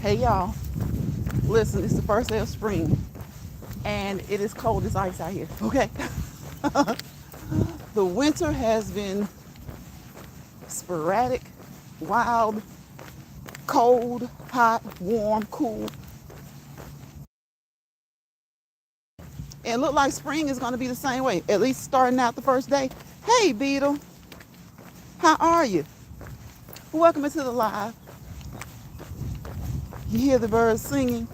Hey y'all, listen, it's the first day of spring and it is cold as ice out here, okay? The winter has been sporadic, wild, cold, hot, warm, cool, and it looked like spring is gonna be the same way, at least starting out the first day. Hey Beetle, how are you? Welcome into the live. You hear the birds singing,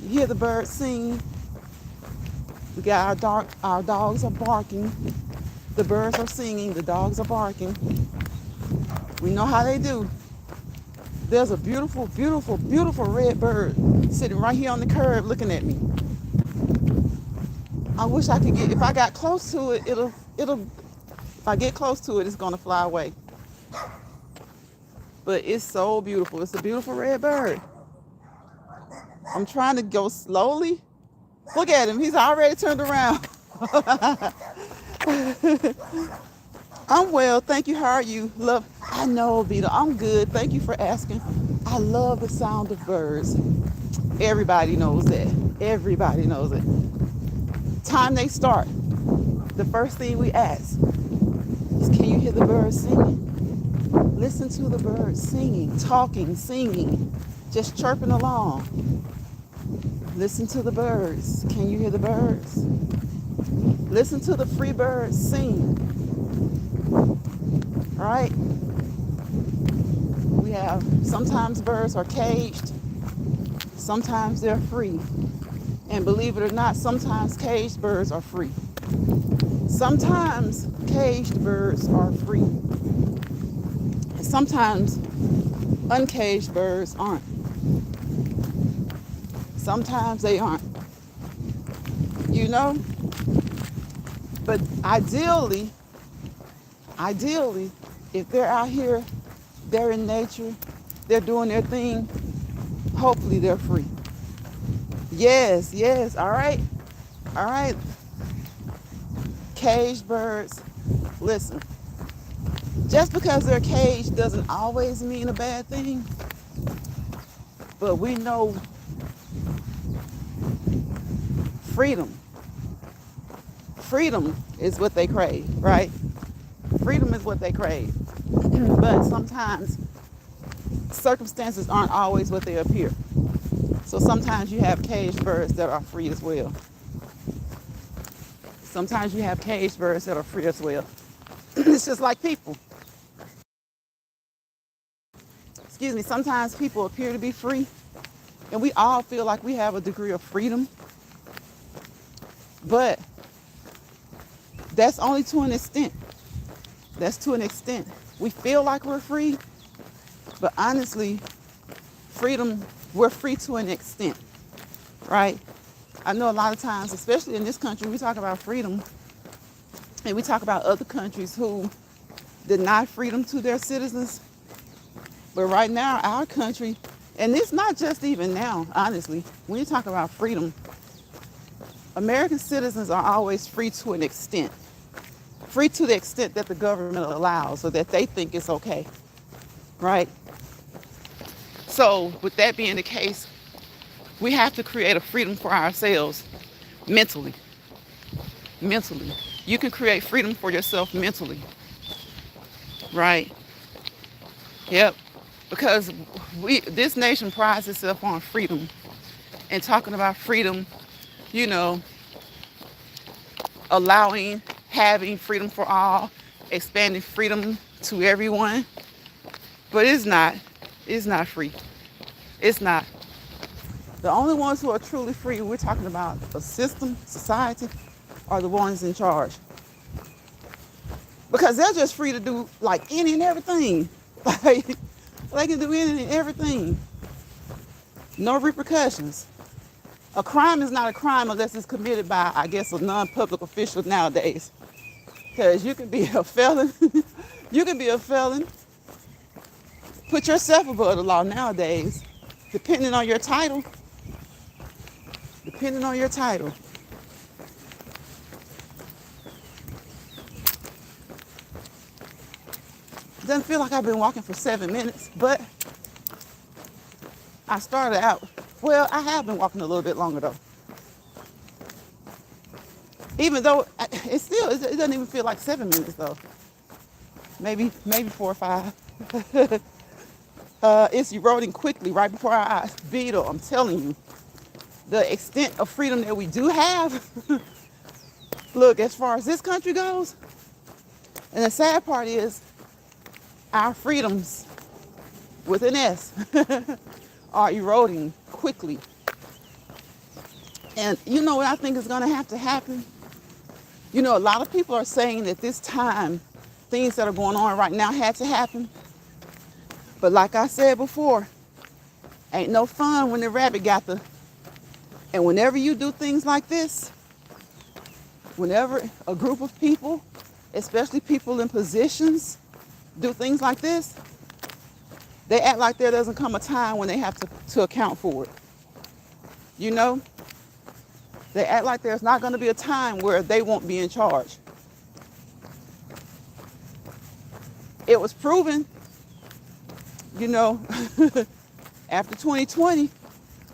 you hear the birds singing. We got our dogs are barking. The birds are singing, the dogs are barking. We know how they do. There's a beautiful, beautiful, beautiful red bird sitting right here on the curb looking at me. I wish I could if I got close to it, if I get close to it, it's gonna fly away. But it's so beautiful. It's a beautiful red bird. I'm trying to go slowly. Look at him, he's already turned around. I'm well, thank you. How are you? Love. I know, Vita. I'm good. Thank you for asking. I love the sound of birds. Everybody knows that. Everybody knows it. Time they start, the first thing we ask is, can you hear the birds singing? Listen to the birds singing, talking, singing, just chirping along. Listen to the birds. Can you hear the birds? Listen to the free birds sing. Right? We have, sometimes birds are caged, sometimes they're free. And believe it or not, sometimes caged birds are free. Sometimes caged birds are free. And sometimes uncaged birds aren't. Sometimes they aren't. You know? But ideally, if they're out here, they're in nature, they're doing their thing, hopefully they're free. Yes, yes, all right, all right. Caged birds, listen, just because they're caged doesn't always mean a bad thing, but we know freedom. Freedom is what they crave, right? Freedom is what they crave. But sometimes circumstances aren't always what they appear. So sometimes you have caged birds that are free as well. Sometimes you have caged birds that are free as well. It's just like people. Excuse me, sometimes people appear to be free, and we all feel like we have a degree of freedom. But that's only to an extent. That's to an extent. We feel like we're free, but honestly, freedom, we're free to an extent, right? I know a lot of times, especially in this country, we talk about freedom, and we talk about other countries who deny freedom to their citizens. But right now, our country, and it's not just even now, honestly, when you talk about freedom, American citizens are always free to an extent. Free to the extent that the government allows or that they think is okay, right? So with that being the case, we have to create a freedom for ourselves mentally. Mentally. You can create freedom for yourself mentally, right? Yep. Because this nation prides itself on freedom. And talking about freedom, you know, allowing, having freedom for all, expanding freedom to everyone. But it's not free. It's not. The only ones who are truly free, we're talking about a system, society, are the ones in charge. Because they're just free to do like any and everything. Like, they can do any and everything. No repercussions. A crime is not a crime unless it's committed by, I guess, a non-public official nowadays. Because you can be a felon. You can be a felon. Put yourself above the law nowadays, depending on your title. Depending on your title. It doesn't feel like I've been walking for 7 minutes, but I started out, well, I have been walking a little bit longer though. Even though it doesn't even feel like 7 minutes though. Maybe 4 or 5. It's eroding quickly right before our eyes. Beetle, I'm telling you, the extent of freedom that we do have. Look, as far as this country goes, and the sad part is our freedoms with an S are eroding quickly. And you know what I think is going to have to happen? You know, a lot of people are saying that this time, things that are going on right now had to happen. But like I said before, ain't no fun when the rabbit got the... And whenever you do things like this, whenever a group of people, especially people in positions, do things like this, they act like there doesn't come a time when they have to account for it. You know? They act like there's not going to be a time where they won't be in charge. It was proven, you know, after 2020,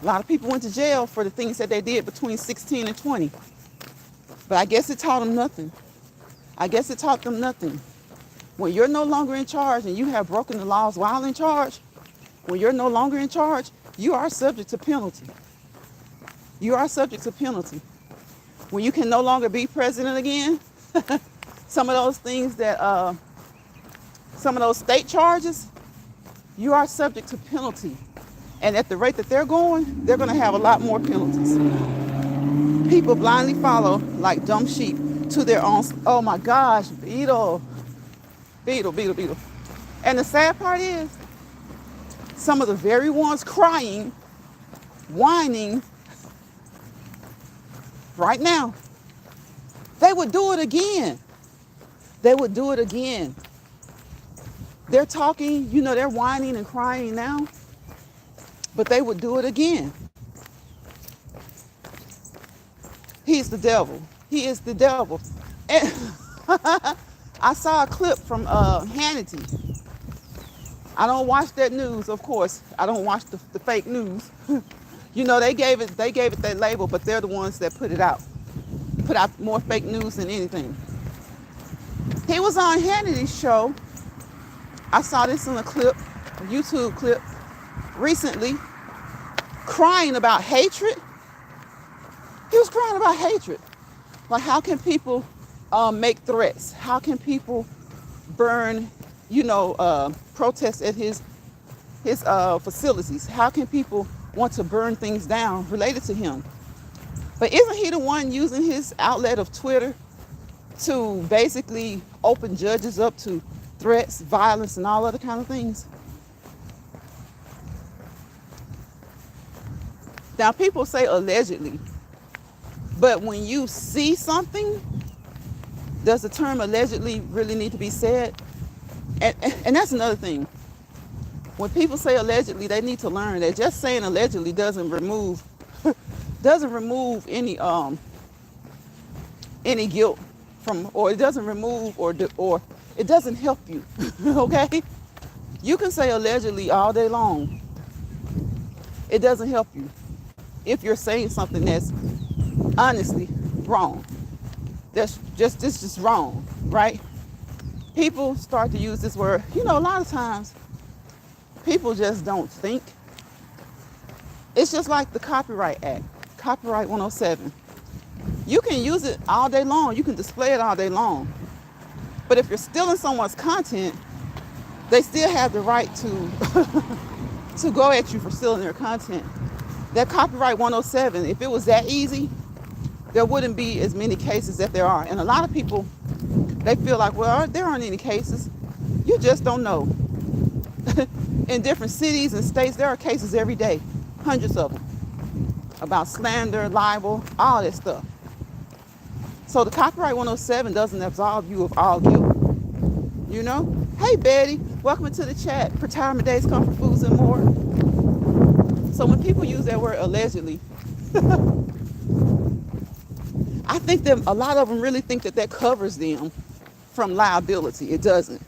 a lot of people went to jail for the things that they did between 16 and 20. But I guess it taught them nothing. I guess it taught them nothing. When you're no longer in charge and you have broken the laws while in charge, when you're no longer in charge, you are subject to penalty. You are subject to penalty. When you can no longer be president again, some of those things that, some of those state charges, you are subject to penalty. And at the rate that they're going to have a lot more penalties. People blindly follow like dumb sheep to their own. Oh my gosh, Beetle. And the sad part is, some of the very ones crying, whining, right now, they would do it again. They would do it again. They're talking, you know, they're whining and crying now, but they would do it again. He's the devil. He is the devil. And I saw a clip from Hannity. I don't watch that news, of course. I don't watch the fake news. You know, they gave it that label, but they're the ones that put it out. Put out more fake news than anything. He was on Hannity's show. I saw this in a clip, a YouTube clip, recently, crying about hatred. He was crying about hatred. Like, how can people make threats? How can people burn, you know, protest at his facilities? How can people want to burn things down related to him? But isn't he the one using his outlet of Twitter to basically open judges up to threats, violence, and all other kind of things? Now, people say allegedly, but when you see something, does the term allegedly really need to be said? And that's another thing. When people say allegedly, they need to learn that just saying allegedly doesn't remove any guilt from, or it doesn't remove, or it doesn't help you. Okay? You can say allegedly all day long. It doesn't help you if you're saying something that's honestly wrong. This just wrong, right? People start to use this word. You know, a lot of times people just don't think. It's just like the Copyright Act, Copyright 107. You can use it all day long. You can display it all day long. But if you're stealing someone's content, they still have the right to go at you for stealing their content. That Copyright 107, if it was that easy, there wouldn't be as many cases that there are. And a lot of people, they feel like, well, there aren't any cases. You just don't know. In different cities and states, there are cases every day, hundreds of them, about slander, libel, all that stuff. So the Copyright 107 doesn't absolve you of all guilt. You know? Hey, Betty, welcome to the chat. Retirement days, comfort foods, and more. So when people use that word allegedly, I think that a lot of them really think that covers them from liability. It doesn't.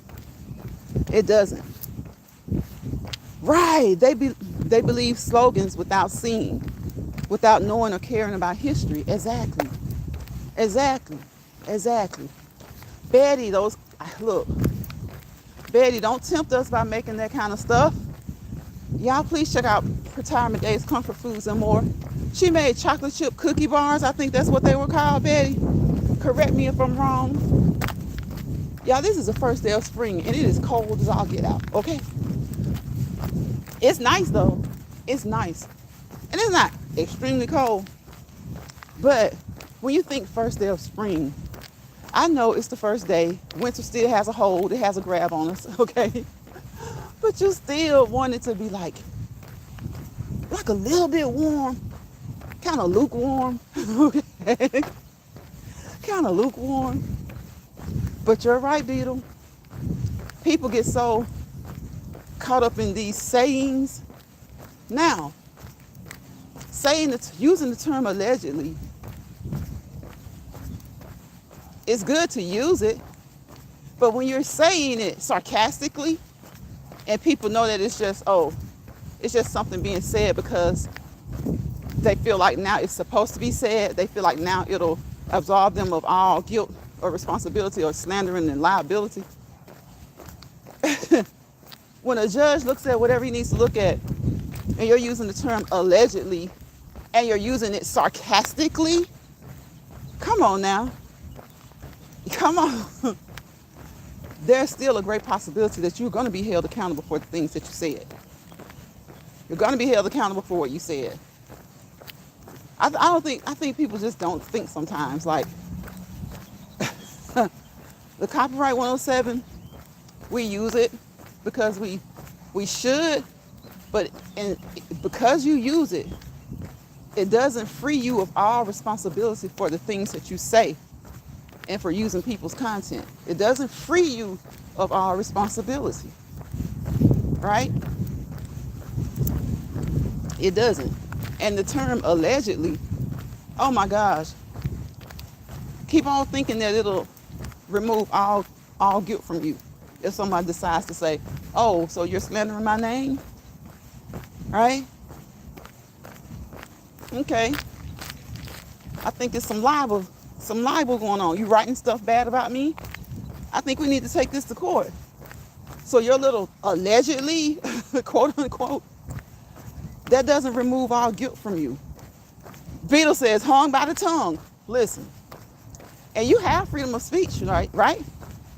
It doesn't. Right. They They believe slogans without seeing, without knowing or caring about history. Exactly. Exactly. Exactly. Betty, look, Betty, don't tempt us by making that kind of stuff. Y'all please check out Retirement Days, Comfort Foods, and more. She made chocolate chip cookie bars. I think that's what they were called, Betty. Correct me if I'm wrong. Y'all, this is the first day of spring, and it is cold as all get out, okay? It's nice, though. It's nice. And it's not extremely cold. But when you think first day of spring, I know it's the first day. Winter still has a hold. It has a grab on us, okay? But you still want it to be like a little bit warm. Kind of lukewarm, okay? Kind of lukewarm. But you're right, Beetle. People get so caught up in these sayings. Now, using the term allegedly, it's good to use it, but when you're saying it sarcastically, and people know that it's just something being said because they feel like now it's supposed to be said, they feel like now it'll absolve them of all guilt or responsibility or slandering and liability. When a judge looks at whatever he needs to look at, and you're using the term allegedly, and you're using it sarcastically, come on now. Come on. There's still a great possibility that you're going to be held accountable for the things that you said. You're going to be held accountable for what you said. I think people just don't think sometimes. Like, the copyright 107, we use it because we should, but because you use it, it doesn't free you of all responsibility for the things that you say and for using people's content. It doesn't free you of all responsibility, right? It doesn't. And the term allegedly, oh my gosh, keep on thinking that it'll remove all guilt from you if somebody decides to say, oh, so you're slandering my name, right? Okay. I think it's some libel going on. You writing stuff bad about me? I think we need to take this to court. So your little allegedly, quote unquote, that doesn't remove all guilt from you. Beetle says, hung by the tongue. Listen. And you have freedom of speech, right?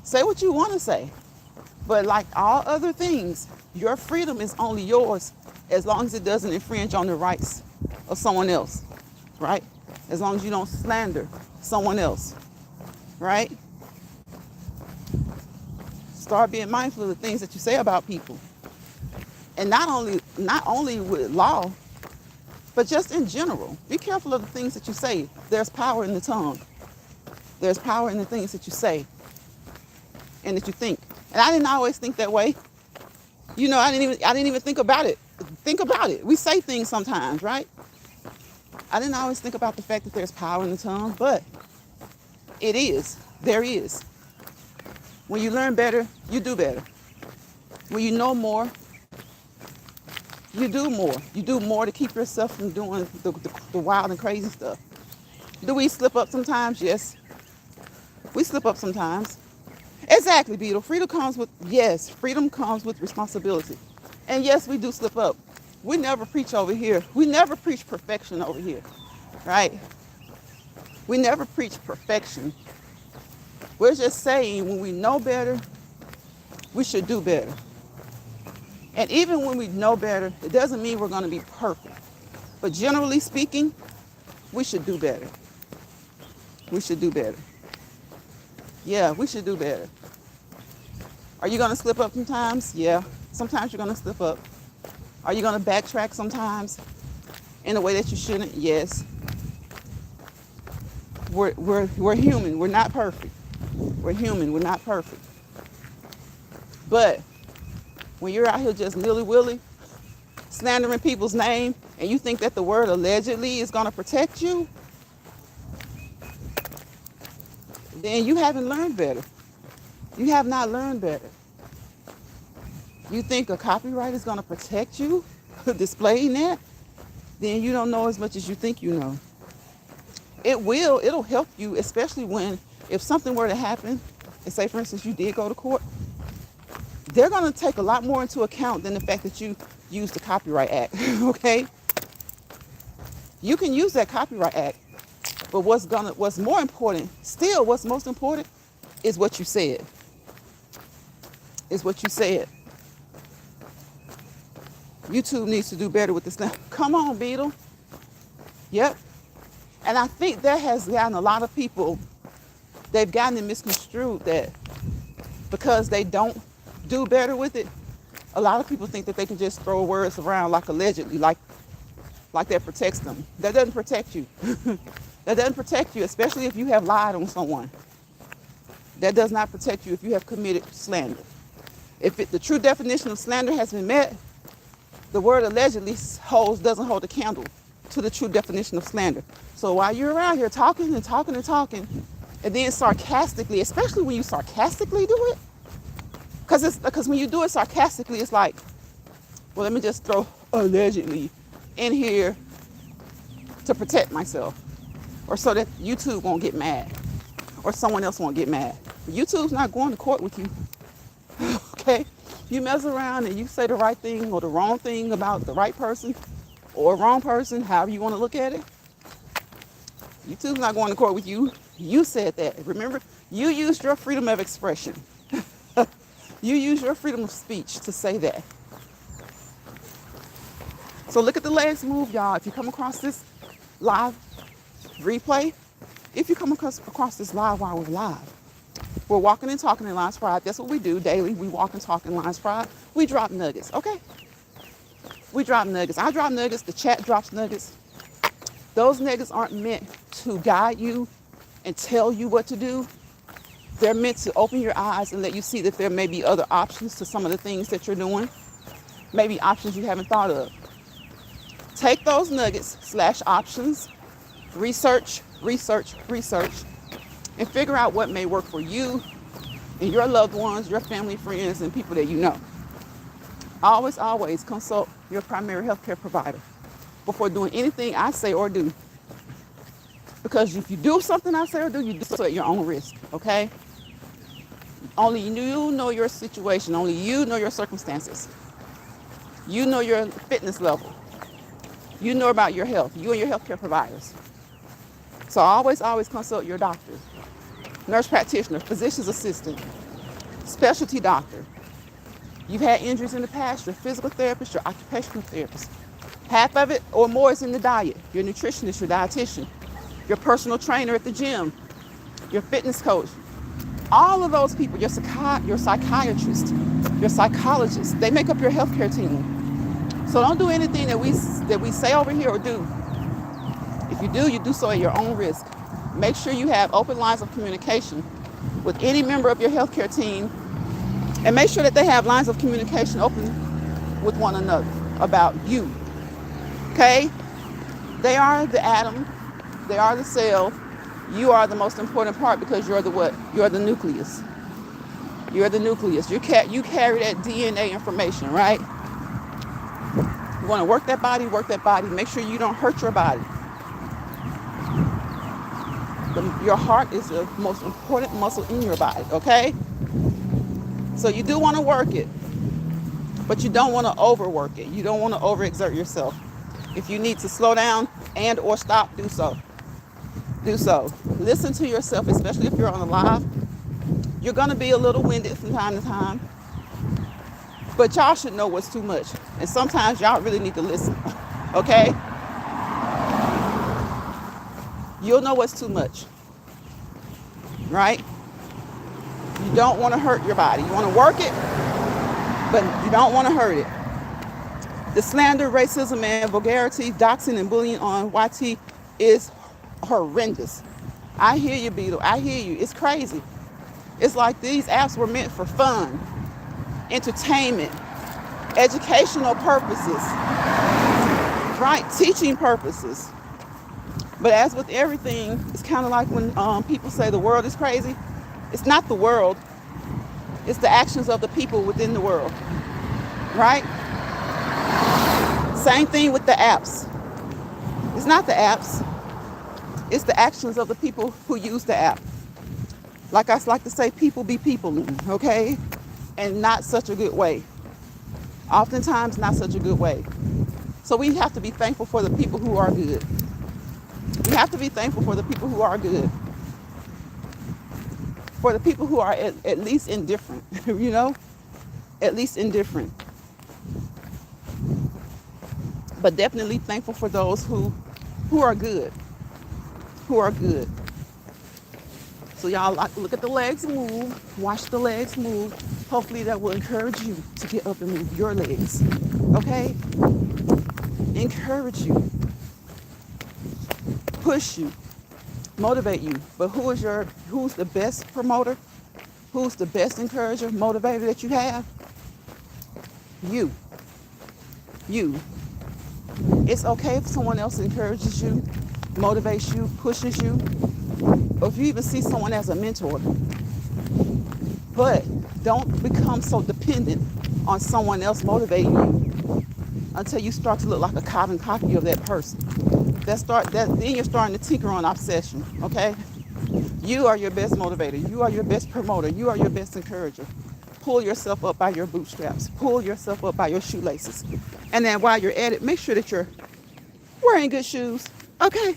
Say what you want to say. But like all other things, your freedom is only yours as long as it doesn't infringe on the rights of someone else, right? As long as you don't slander someone else, right? Start being mindful of the things that you say about people. And not only with law, but just in general. Be careful of the things that you say. There's power in the tongue. There's power in the things that you say and that you think. And I didn't always think that way. You know, I didn't even think about it. Think about it. We say things sometimes, right? I didn't always think about the fact that there's power in the tongue, but it is. There is. When you learn better, you do better. When you know more, you do more. You do more to keep yourself from doing the wild and crazy stuff. Do we slip up sometimes? Yes. We slip up sometimes. Exactly, Beetle. Freedom comes with responsibility. And yes, we do slip up. We never preach over here. We never preach perfection over here, right? We never preach perfection. We're just saying when we know better, we should do better. And even when we know better, it doesn't mean we're going to be perfect. But generally speaking, we should do better. We should do better. Yeah, we should do better. Are you going to slip up sometimes? Yeah, sometimes you're going to slip up. Are you going to backtrack sometimes in a way that you shouldn't? Yes. We're human. We're not perfect. We're human. We're not perfect. But when you're out here just nilly-willy, slandering people's name, and you think that the word allegedly is going to protect you, then you haven't learned better. You have not learned better. You think a copyright is going to protect you? displaying that, then you don't know as much as you think you know. It'll help you, especially if something were to happen, and say for instance you did go to court, they're going to take a lot more into account than the fact that you used the Copyright Act. Okay, you can use that Copyright Act, but what's more important still, what's most important is what you said. Is what you said. YouTube needs to do better with this now. Come on, Beetle. Yep. And I think that has gotten a lot of people, they've gotten it misconstrued that because they don't do better with it, a lot of people think that they can just throw words around like allegedly, like that protects them. That doesn't protect you. That doesn't protect you, especially if you have lied on someone. That does not protect you if you have committed slander. If the true definition of slander has been met, the word allegedly doesn't hold a candle to the true definition of slander. So while you're around here talking and talking and talking, and then sarcastically, especially when you sarcastically do it, because when you do it sarcastically, it's like, well, let me just throw allegedly in here to protect myself, or so that YouTube won't get mad, or someone else won't get mad. YouTube's not going to court with you. Okay? You mess around and you say the right thing or the wrong thing about the right person or wrong person, however you want to look at it. YouTube's not going to court with you. You said that. Remember, you used your freedom of expression. You used your freedom of speech to say that. So look at the legs move, y'all. If you come across this live replay, if you come across this live while we're live, we're walking and talking in Lines Fried. That's what we do daily. We walk and talk in Lines Fried. We drop nuggets, okay? We drop nuggets. I drop nuggets. The chat drops nuggets. Those nuggets aren't meant to guide you and tell you what to do. They're meant to open your eyes and let you see that there may be other options to some of the things that you're doing. Maybe options you haven't thought of. Take those nuggets / options, research, and figure out what may work for you and your loved ones, your family, friends, and people that you know. Always, always consult your primary healthcare provider before doing anything I say or do. Because if you do something I say or do, you do so at your own risk, okay? Only you know your situation. Only you know your circumstances. You know your fitness level. You know about your health. You and your healthcare providers. So always, always consult your doctor, nurse practitioner, physician's assistant, specialty doctor. You've had injuries in the past, your physical therapist, your occupational therapist. Half of it or more is in the diet. Your nutritionist, your dietitian, your personal trainer at the gym, your fitness coach. All of those people, your psychiatrist, your psychologist, they make up your healthcare team. So don't do anything that we say over here or do. If you do, you do so at your own risk. Make sure you have open lines of communication with any member of your healthcare team, and make sure that they have lines of communication open with one another about you. Okay? They are the atom. They are the cell. You are the most important part because you're the what? You're the nucleus. You're the nucleus. You carry that DNA information, right? You want to work that body, Make sure you don't hurt your body. Your heart is the most important muscle in your body, okay? So you do want to work it, but you don't want to overwork it. You don't want to overexert yourself. If you need to slow down and or stop, do so. Do so. Listen to yourself, especially if you're on a live. You're going to be a little winded from time to time, but y'all should know what's too much. And sometimes y'all really need to listen, okay? You'll know what's too much, right? You don't want to hurt your body. You want to work it, but you don't want to hurt it. The slander, racism, and vulgarity, doxing, and bullying on YT is horrendous. I hear you, Beetle. I hear you. It's crazy. It's like these apps were meant for fun, entertainment, educational purposes, right? Teaching purposes. But as with everything, it's kind of like when people say the world is crazy. It's not the world. It's the actions of the people within the world, right? Same thing with the apps. It's not the apps, it's the actions of the people who use the app. Like I like to say, people be peopling, okay? And not such a good way. Oftentimes, not such a good way. So we have to be thankful for the people who are good. We have to be thankful for the people who are good. For the people who are at least indifferent, you know? At least indifferent. But definitely thankful for those who are good. Who are good. So y'all look at the legs move, watch the legs move. Hopefully that will encourage you to get up and move your legs. Okay? Encourage you. Push you. Motivate you. But who's the best promoter? Who's the best encourager, motivator that you have? You. You. It's okay if someone else encourages you, motivates you, pushes you, or if you even see someone as a mentor. But don't become so dependent on someone else motivating you until you start to look like a carbon copy of that person. Then you're starting to tinker on obsession, okay? You are your best motivator. You are your best promoter. You are your best encourager. Pull yourself up by your bootstraps. Pull yourself up by your shoelaces. And then while you're at it, make sure that you're wearing good shoes, okay?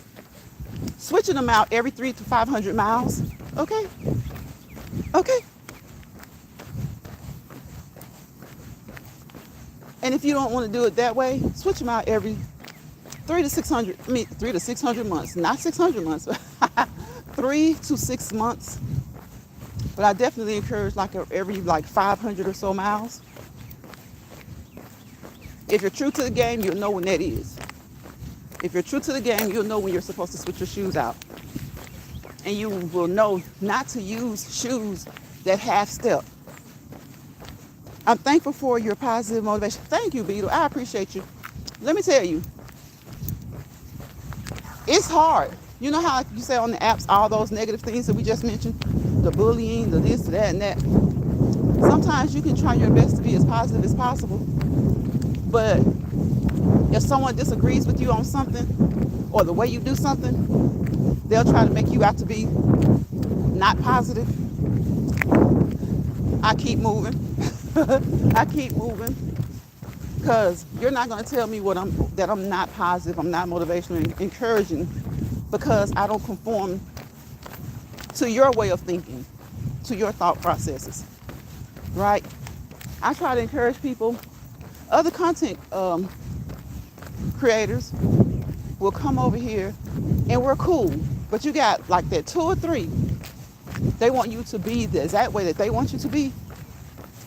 Switching them out every 300 to 500 miles, okay? Okay? And if you don't want to do it that way, switch them out every 3 to 600 months, not 600 months, 3 to 6 months. But I definitely encourage every 500 or so miles. If you're true to the game, you'll know when that is. If you're true to the game, you'll know when you're supposed to switch your shoes out. And you will know not to use shoes that half step. I'm thankful for your positive motivation. Thank you, Beetle. I appreciate you. Let me tell you, it's hard. You know how you say on the apps, all those negative things that we just mentioned, the bullying, the this, that, and that. Sometimes you can try your best to be as positive as possible. But if someone disagrees with you on something or the way you do something, they'll try to make you out to be not positive. I keep moving. I keep moving. Because you're not going to tell me that I'm not positive, I'm not motivational and encouraging, because I don't conform to your way of thinking, to your thought processes, right? I try to encourage people. Other content creators will come over here and we're cool, but you got like that 2 or 3. They want you to be the exact way that they want you to be.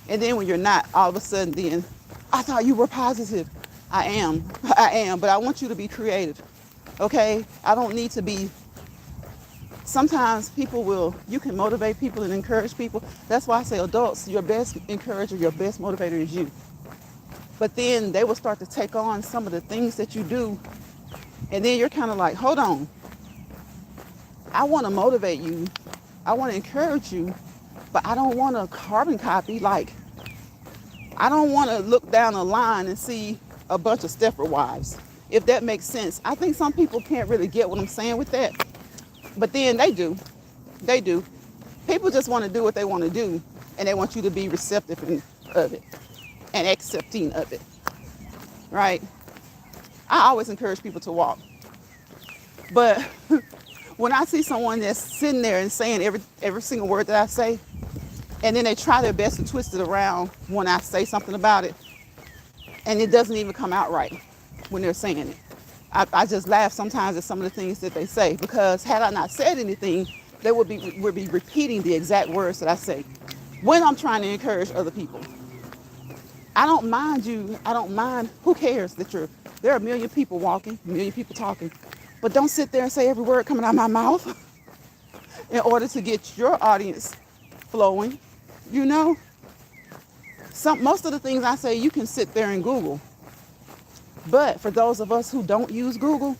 And then when you're not, all of a sudden then, I thought you were positive. I am, but I want you to be creative, okay? I don't need to be. Sometimes you can motivate people and encourage people. That's why I say adults, your best encourager, your best motivator is you. But then they will start to take on some of the things that you do. And then you're kind of like, hold on. I want to motivate you. I want to encourage you, but I don't want a carbon copy. I don't want to look down the line and see a bunch of Stepford wives, if that makes sense. I think some people can't really get what I'm saying with that. But then they do. They do. People just want to do what they want to do, and they want you to be receptive of it and accepting of it, right? I always encourage people to walk. But when I see someone that's sitting there and saying every single word that I say, and then they try their best to twist it around when I say something about it, and it doesn't even come out right when they're saying it. I just laugh sometimes at some of the things that they say, because had I not said anything, they would be repeating the exact words that I say when I'm trying to encourage other people. I don't mind you. I don't mind. Who cares that there are a million people walking, a million people talking, but don't sit there and say every word coming out of my mouth in order to get your audience flowing. You know, most of the things I say, you can sit there and Google. But for those of us who don't use Google,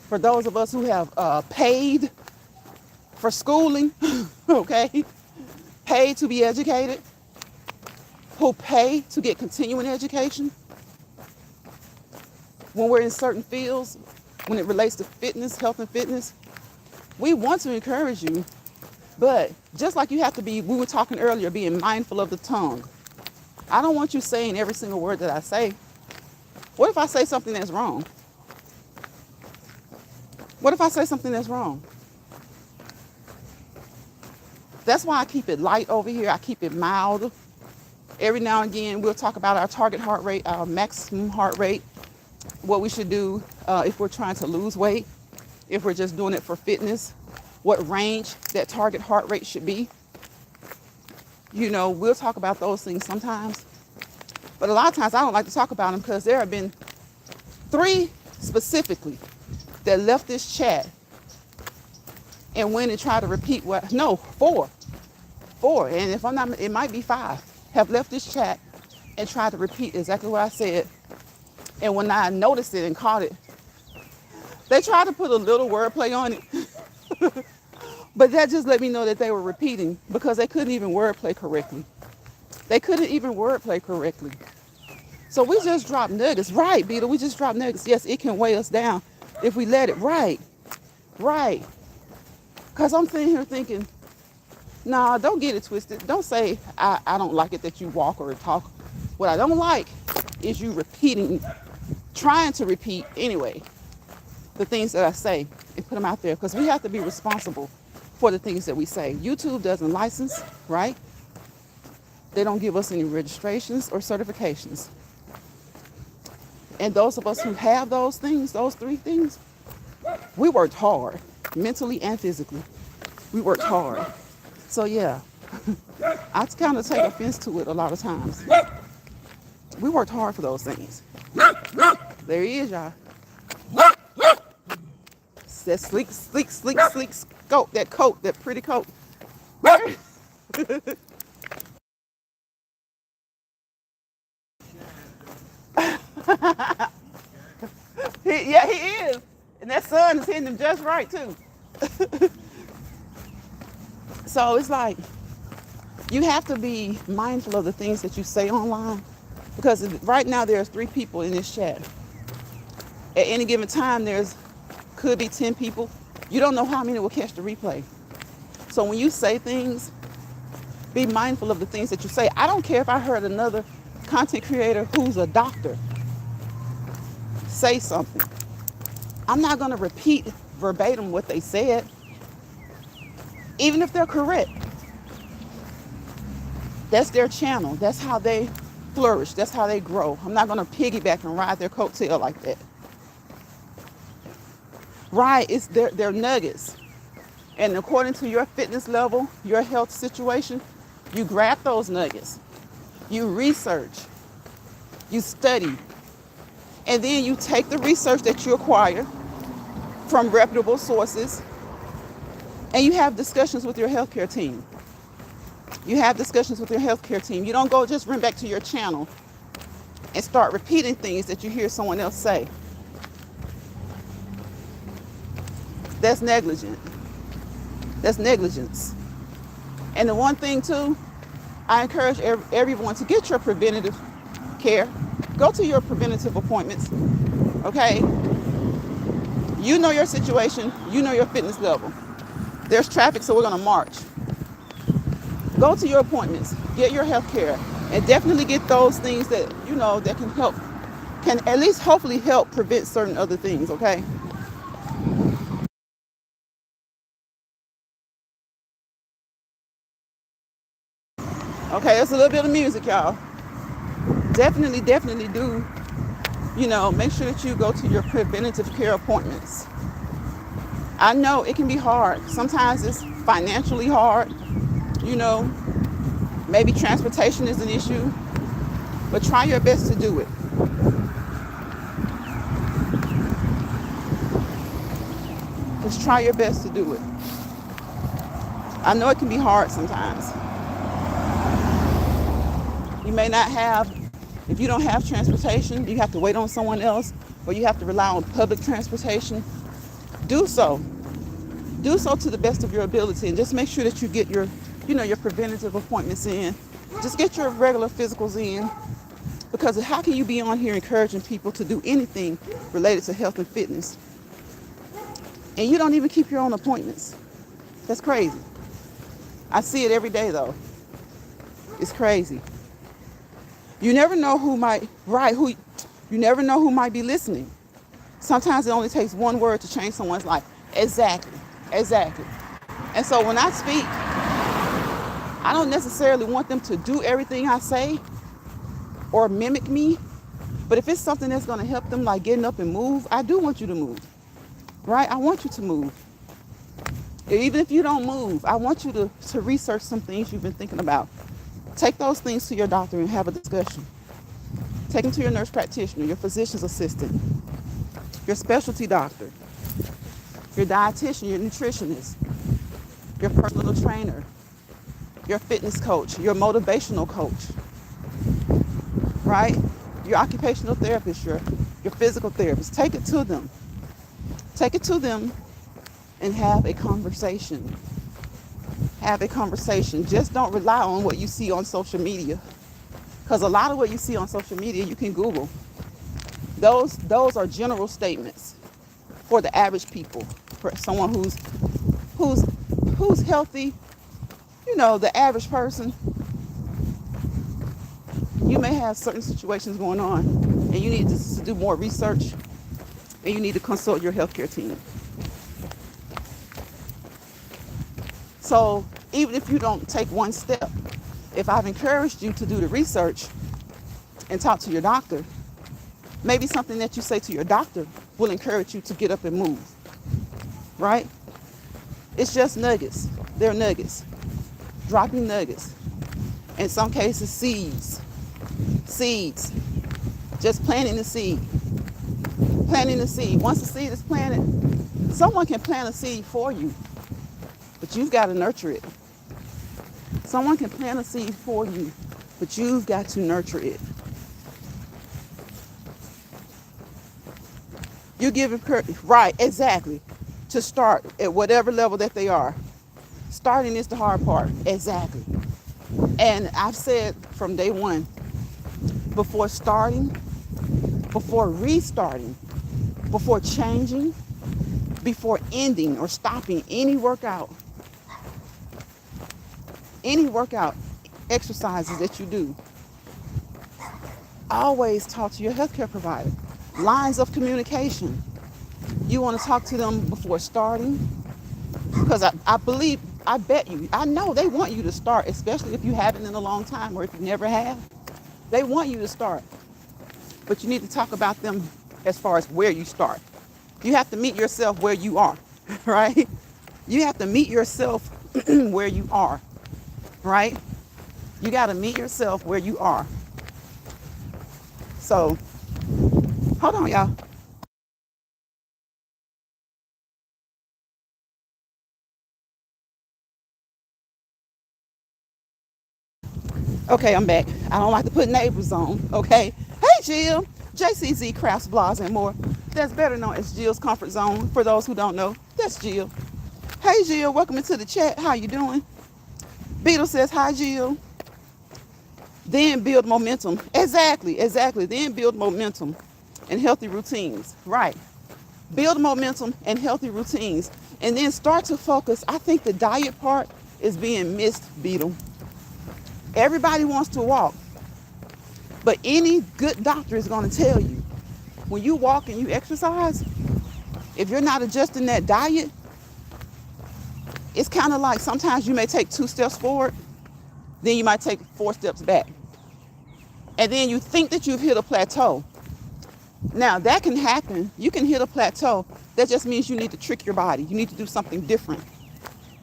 for those of us who have paid for schooling, okay, paid to be educated, who pay to get continuing education, when we're in certain fields, when it relates to fitness, health and fitness, we want to encourage you. But just like you have to be, we were talking earlier, being mindful of the tongue. I don't want you saying every single word that I say. What if I say something that's wrong? What if I say something that's wrong? That's why I keep it light over here. I keep it mild. Every now and again, we'll talk about our target heart rate, our maximum heart rate, what we should do if we're trying to lose weight, if we're just doing it for fitness, what range that target heart rate should be. You know, we'll talk about those things sometimes. But a lot of times I don't like to talk about them because there have been 3 specifically that left this chat and went and tried to repeat 4. And if I'm not, it might be 5, have left this chat and tried to repeat exactly what I said. And when I noticed it and caught it, they tried to put a little wordplay on it. But that just let me know that they were repeating because they couldn't even wordplay correctly. So we just dropped nuggets. Right, Beetle, we just dropped nuggets. Yes, it can weigh us down if we let it. Right. Because I'm sitting here thinking, nah, don't get it twisted. Don't say, I don't like it that you walk or talk. What I don't like is you repeating, trying to repeat anyway, the things that I say and put them out there because we have to be responsible for the things that we say. YouTube doesn't license, right? They don't give us any registrations or certifications. And those of us who have those things, those 3 things, we worked hard, mentally and physically. We worked hard. So yeah, I kind of take offense to it a lot of times. We worked hard for those things. There he is, y'all. That sleek coat, that coat, that pretty coat. He is. And that sun is hitting him just right, too. So it's like, you have to be mindful of the things that you say online. Because right now there's 3 people in this chat. At any given time, could be 10 people. You don't know how many will catch the replay. So when you say things, be mindful of the things that you say. I don't care if I heard another content creator who's a doctor say something. I'm not going to repeat verbatim what they said, even if they're correct. That's their channel. That's how they flourish. That's how they grow. I'm not going to piggyback and ride their coattail like that. Right, it's their nuggets. And according to your fitness level, your health situation, you grab those nuggets. You research. You study. And then you take the research that you acquire from reputable sources and you have discussions with your healthcare team. You don't go just run back to your channel and start repeating things that you hear someone else say. That's negligent. That's negligence. And the one thing too, I encourage everyone to get your preventative care. Go to your preventative appointments, okay? You know your situation, you know your fitness level. There's traffic, so we're gonna march. Go to your appointments, get your health care, and definitely get those things that, you know, that can at least hopefully help prevent certain other things, okay? Okay, it's a little bit of music, y'all. Definitely do, you know, make sure that you go to your preventative care appointments. I know it can be hard. Sometimes it's financially hard, you know, maybe transportation is an issue, but try your best to do it. Just try your best to do it. I know it can be hard sometimes. You may not have, if you don't have transportation, you have to wait on someone else, or you have to rely on public transportation. Do so. Do so to the best of your ability, and just make sure that you get your, you know, your preventative appointments in. Just get your regular physicals in, Because how can you be on here encouraging people to do anything related to health and fitness, and you don't even keep your own appointments? That's crazy. I see it every day though. It's crazy. You never know who might, you never know who might be listening. Sometimes it only takes one word to change someone's life. Exactly. And so when I speak, I don't necessarily want them to do everything I say or mimic me, but if it's something that's going to help them, like getting up and move, I do want you to move, right? I want you to move. Even if you don't move, I want you to research some things you've been thinking about. Take those things to your doctor and have a discussion. Take them to your nurse practitioner, your physician's assistant, your specialty doctor, your dietitian, your nutritionist, your personal trainer, your fitness coach, your motivational coach, right? Your occupational therapist, your physical therapist. Take it to them. Take it to them and have a conversation. Have a conversation. Just don't rely on what you see on social media. Because a lot of what you see on social media, you can Google. Those are general statements for the average people. For someone who's healthy, the average person, you may have certain situations going on and you need to do more research and you need to consult your healthcare team. So even if you don't take one step, if I've encouraged you to do the research and talk to your doctor, maybe something that you say to your doctor will encourage you to get up and move, right? It's just nuggets. They're nuggets, dropping nuggets. In some cases, seeds, just planting the seed. Once the seed is planted, someone can plant a seed for you, but you've got to nurture it. Someone can plant a seed for you, but you've got to nurture it. You give it, right, exactly, to start at whatever level that they are. Starting is the hard part, exactly. And I've said from day one, before starting, before restarting, before changing, before ending or stopping any workout exercises that you do, always talk to your healthcare provider. Lines of communication. You want to talk to them before starting, because I know they want you to start, especially if you haven't in a long time or if you never have. They want you to start, but you need to talk about them as far as where you start. You have to meet yourself where you are, right? You have to meet yourself where you are, right? You got to meet yourself where you are. So, hold on, y'all. Okay, I'm back. I don't like to put neighbors on, okay? Hey, Jill. JCZ Crafts, Blogs, and more. That's better known as Jill's Comfort Zone. For those who don't know, that's Jill. Hey, Jill. Welcome into the chat. How you doing? Beetle says, hi, Jill. Then build momentum. Exactly. Then build momentum and healthy routines. Right. Build momentum and healthy routines. And then start to focus. I think the diet part is being missed, Beetle. Everybody wants to walk. But any good doctor is going to tell you, when you walk and you exercise, if you're not adjusting that diet, it's kind of like sometimes you may take 2 steps forward, then you might take 4 steps back. And then you think that you've hit a plateau. Now, that can happen. You can hit a plateau. That just means you need to trick your body. You need to do something different.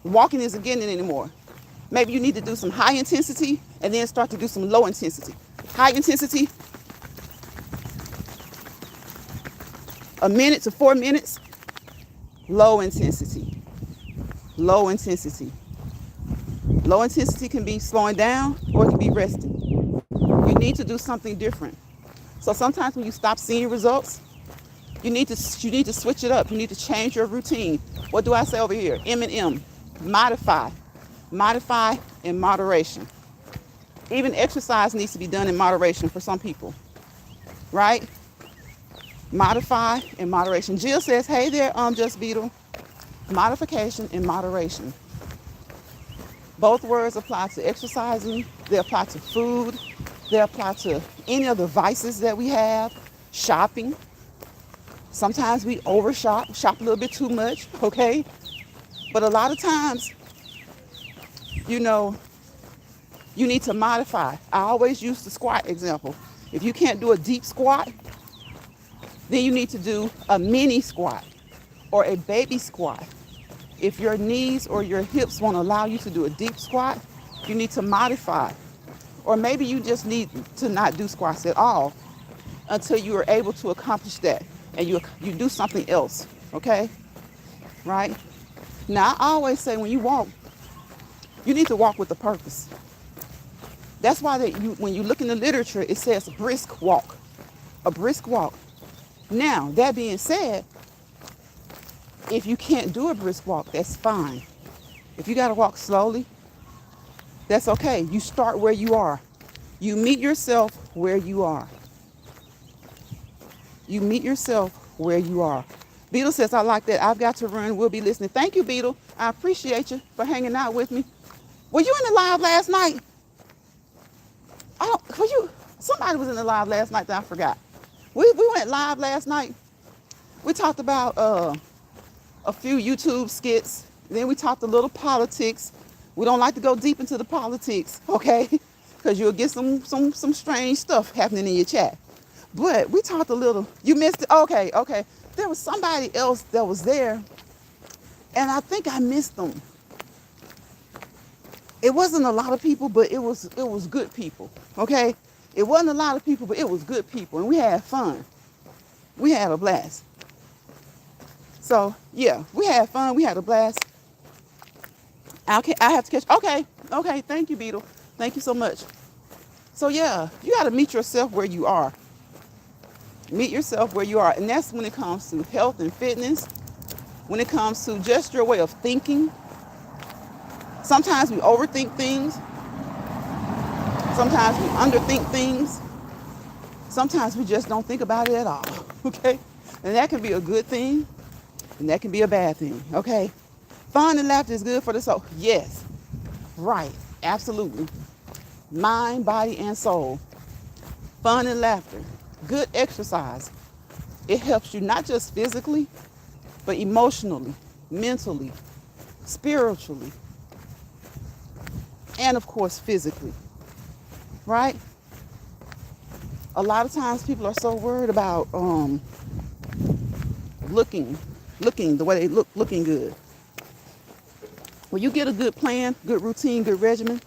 Walking isn't getting it anymore. Maybe you need to do some high intensity and then start to do some low intensity. High intensity, 1 minute to 4 minutes. Low intensity. Low intensity can be slowing down or it can be resting. You need to do something different. So sometimes when you stop seeing results, you need to switch it up. You need to change your routine. What do I say over here? M&M. Modify in moderation. Even exercise needs to be done in moderation for some people. right? Modify in moderation. Jill says, hey there, Just Beetle. Modification in moderation. Both words apply to exercising. They apply to food. They apply to any of the vices that we have. Shopping. Sometimes we overshop, shop a little bit too much, okay? But a lot of times, you know, you need to modify. I always use the squat example. If you can't do a deep squat, then you need to do a mini squat or a baby squat. If your knees or your hips won't allow you to do a deep squat, you need to modify. Or maybe you just need to not do squats at all until you are able to accomplish that and you do something else, okay? Right? Now, I always say when you walk, you need to walk with a purpose. That's why when you look in the literature, it says brisk walk, a brisk walk. Now, that being said, if you can't do a brisk walk, that's fine. If you got to walk slowly, that's okay. You start where you are. You meet yourself where you are. You meet yourself where you are. Beetle says, I like that. I've got to run. We'll be listening. Thank you, Beetle. I appreciate you for hanging out with me. Were you in the live last night? Somebody was in the live last night that I forgot. We went live last night. We talked about a few YouTube skits. Then we talked a little politics. We don't like to go deep into the politics, okay? Because you'll get some strange stuff happening in your chat. But we talked a little. You missed it? Okay. There was somebody else that was there, and I think I missed them. It wasn't a lot of people, but it was good people, okay? It wasn't a lot of people, but it was good people, and we had fun. We had a blast. So, yeah, we had fun. We had a blast. I have to catch. Okay. Thank you, Beetle. Thank you so much. So, yeah, you got to meet yourself where you are. Meet yourself where you are. And that's when it comes to health and fitness, when it comes to just your way of thinking. Sometimes we overthink things. Sometimes we underthink things. Sometimes we just don't think about it at all, okay? And that can be a good thing, and that can be a bad thing, okay? Fun and laughter is good for the soul. Yes, right, absolutely. Mind, body, and soul. Fun and laughter. Good exercise. It helps you not just physically, but emotionally, mentally, spiritually, and of course, physically, right? A lot of times people are so worried about looking the way they look, looking good. When you get a good plan, good routine, good regimen,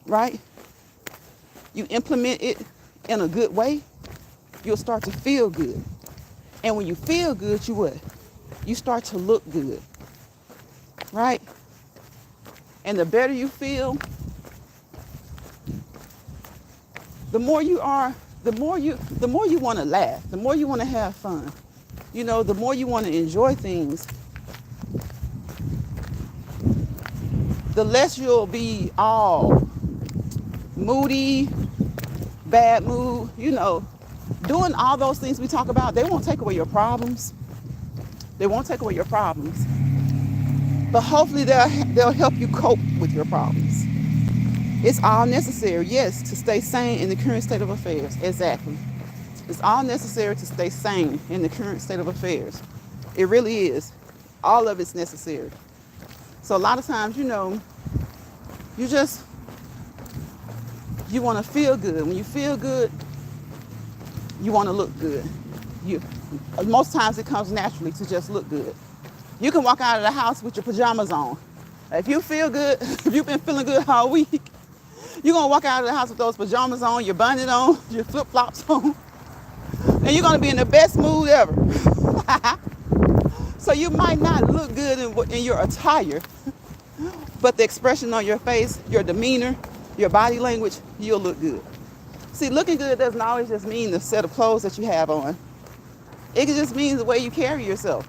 right? You implement it in a good way, you'll start to feel good. And when you feel good, you what? You start to look good, right? And the better you feel, the more you are, the more you want to laugh, the more you want to have fun. You know, the more you want to enjoy things, the less you'll be all moody, bad mood, you know. Doing all those things we talk about, they won't take away your problems. They won't take away your problems. But hopefully they'll help you cope with your problems. It's all necessary, yes, to stay sane in the current state of affairs. Exactly. It's all necessary to stay sane in the current state of affairs. It really is. All of it's necessary. So a lot of times, you know, you want to feel good. When you feel good, you want to look good. Most times it comes naturally to just look good. You can walk out of the house with your pajamas on. If you feel good, if you've been feeling good all week, you're going to walk out of the house with those pajamas on, your bonnet on, your flip-flops on, and you're going to be in the best mood ever. So you might not look good in your attire, but the expression on your face, your demeanor, your body language, you'll look good. See, looking good doesn't always just mean the set of clothes that you have on. It just means the way you carry yourself.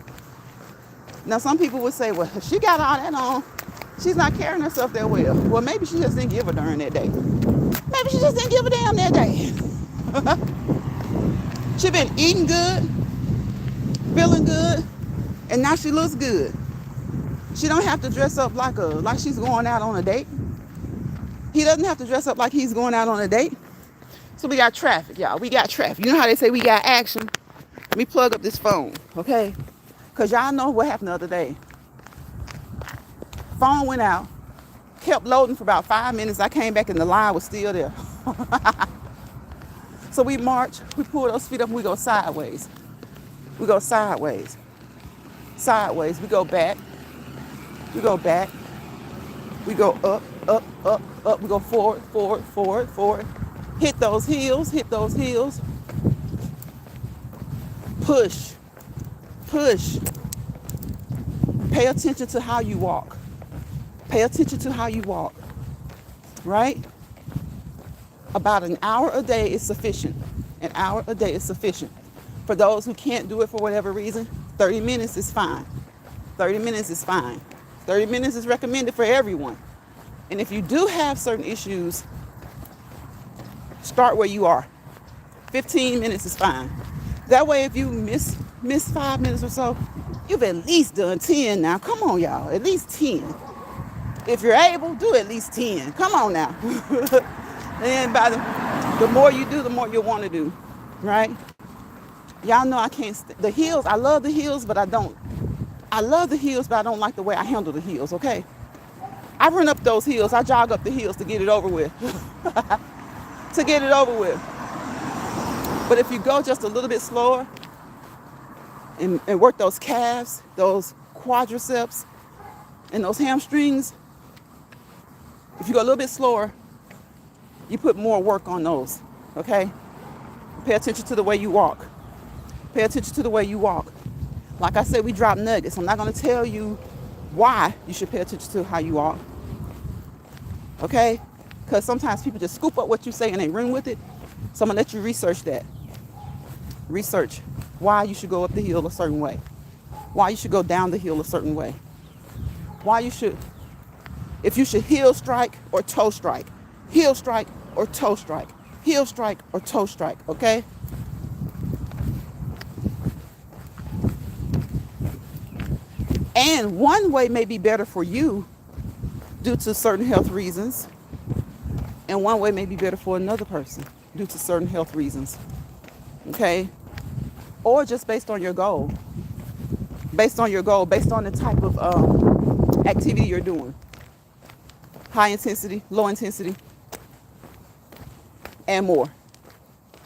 Now, some people would say, well, if she got all that on, she's not carrying herself that well. Well, maybe she just didn't give a darn that day. Maybe she just didn't give a damn that day. She been eating good, feeling good, and now she looks good. She don't have to dress up like she's going out on a date. He doesn't have to dress up like he's going out on a date. So we got traffic, y'all. We got traffic. You know how they say we got action? Let me plug up this phone, okay? Because y'all know what happened the other day. Phone went out, kept loading for about 5 minutes. I came back and the line was still there. So we march, we pull those feet up and we go sideways. We go sideways. Sideways. We go back. We go back. We go up, up, up, up. We go forward, forward, forward, forward. Hit those heels, hit those heels. Push, push. Pay attention to how you walk. Pay attention to how you walk, right? About an hour a day is sufficient. An hour a day is sufficient. For those who can't do it for whatever reason, 30 minutes is fine. 30 minutes is fine. 30 minutes is recommended for everyone. And if you do have certain issues, start where you are. 15 minutes is fine. That way, if you miss 5 minutes or so, you've at least done 10 now. Come on, y'all. At least 10. If you're able, do at least 10. Come on now. And by the more you do, the more you'll want to do, right? Y'all know I can't, the heels, I love the heels, but I don't like the way I handle the heels, okay? I run up those heels, I jog up the heels to get it over with. To get it over with. But if you go just a little bit slower and work those calves, those quadriceps, and those hamstrings, if you go a little bit slower, you put more work on those, okay? Pay attention to the way you walk. Pay attention to the way you walk. Like I said, we drop nuggets. I'm not going to tell you why you should pay attention to how you walk, okay? Because sometimes people just scoop up what you say and they run with it. So I'm going to let you research that. Research why you should go up the hill a certain way. Why you should go down the hill a certain way. Why you should, if you should heel strike or toe strike. Heel strike or toe strike. Heel strike or toe strike, okay? And one way may be better for you due to certain health reasons. And one way may be better for another person due to certain health reasons, okay? Or just based on your goal. Based on your goal, based on the type of activity you're doing. High intensity, low intensity, and more,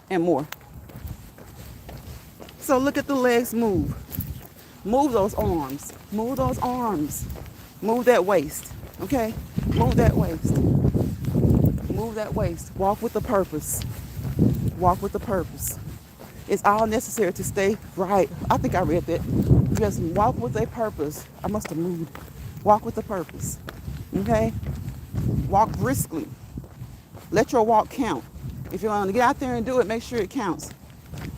and more. So look at the legs move. Move those arms. Move those arms. Move that waist, okay? Move that waist. Move that waist. Walk with a purpose. Walk with a purpose. It's all necessary to stay right. I think I read that. Just walk with a purpose. I must have moved. Walk with a purpose, okay? Walk briskly. Let your walk count. If you're going to get out there and do it, make sure it counts.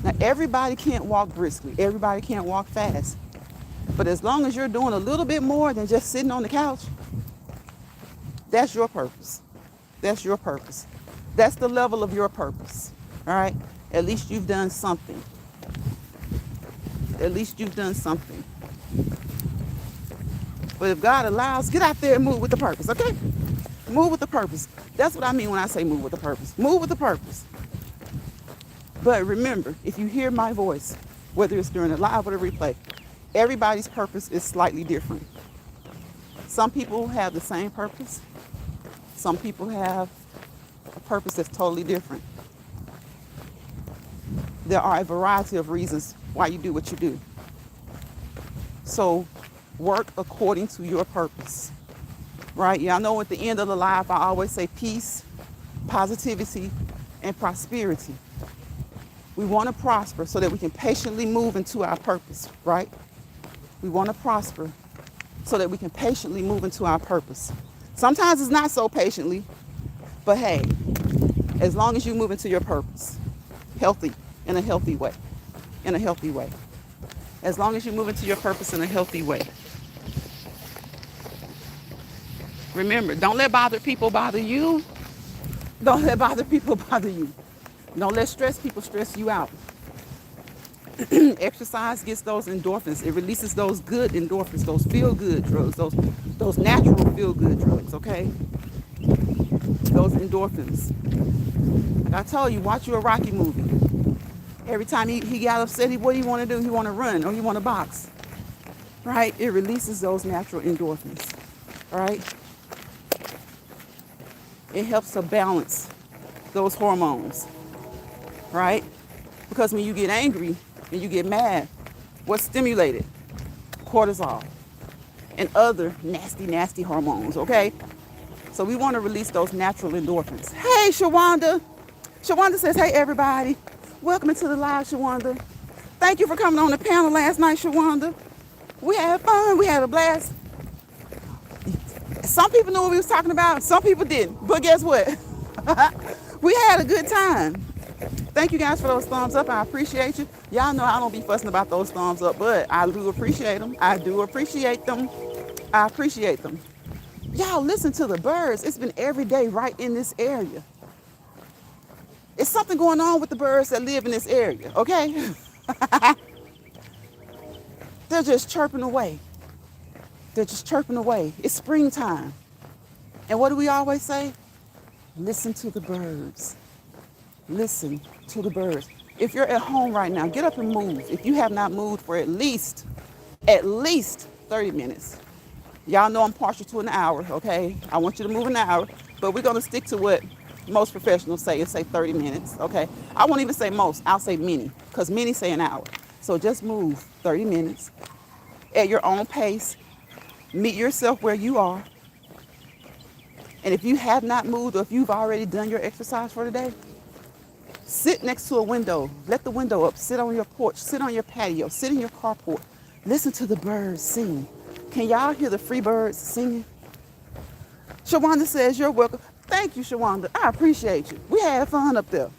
Now, everybody can't walk briskly. Everybody can't walk fast. But as long as you're doing a little bit more than just sitting on the couch, that's your purpose. That's your purpose. That's the level of your purpose, all right? At least you've done something. At least you've done something. But if God allows, get out there and move with the purpose, okay? Move with the purpose. That's what I mean when I say move with the purpose. Move with the purpose. But remember, if you hear my voice, whether it's during the live or the replay, everybody's purpose is slightly different. Some people have the same purpose. Some people have a purpose that's totally different. There are a variety of reasons why you do what you do. So work according to your purpose, right? Y'all know at the end of the life, I always say peace, positivity, and prosperity. We want to prosper so that we can patiently move into our purpose, right? We want to prosper so that we can patiently move into our purpose. Sometimes it's not so patiently, but hey, as long as you move into your purpose, healthy, in a healthy way, in a healthy way. As long as you move into your purpose in a healthy way. Remember, don't let bother people bother you. Don't let bother people bother you. Don't let stress people stress you out. Exercise gets those endorphins. It releases those good endorphins, those feel-good drugs, those natural feel-good drugs, okay? Those endorphins. Like I told you, watch you a Rocky movie. Every time he got upset, what do you want to do? He want to run or he want to box, right? It releases those natural endorphins, right? It helps to balance those hormones, right? Because when you get angry and you get mad, what's stimulated? Cortisol and other nasty, nasty hormones, okay? So we want to release those natural endorphins. Hey, Shawanda. Shawanda says, hey, everybody. Welcome to the live, Shawanda. Thank you for coming on the panel last night, Shawanda. We had fun. We had a blast. Some people knew what we was talking about. Some people didn't. But guess what? We had a good time. Thank you guys for those thumbs up. I appreciate you. Y'all know I don't be fussing about those thumbs up, but I do appreciate them. I do appreciate them. I appreciate them. Y'all listen to the birds. It's been every day right in this area. It's something going on with the birds that live in this area, okay? They're just chirping away. They're just chirping away. It's springtime. And what do we always say? Listen to the birds. Listen to the birds. If you're at home right now, get up and move. If you have not moved for at least 30 minutes. Y'all know I'm partial to an hour, okay? I want you to move an hour, but we're going to stick to what most professionals say. It's say 30 minutes, okay? I won't even say most. I'll say many, because many say an hour. So just move 30 minutes at your own pace. Meet yourself where you are. And if you have not moved or if you've already done your exercise for the day, sit next to a window. Let the window up. Sit on your porch. Sit on your patio. Sit in your carport. Listen to the birds sing. Can y'all hear the free birds singing? Shawanda says, you're welcome. Thank you, Shawanda. I appreciate you. We had fun up there.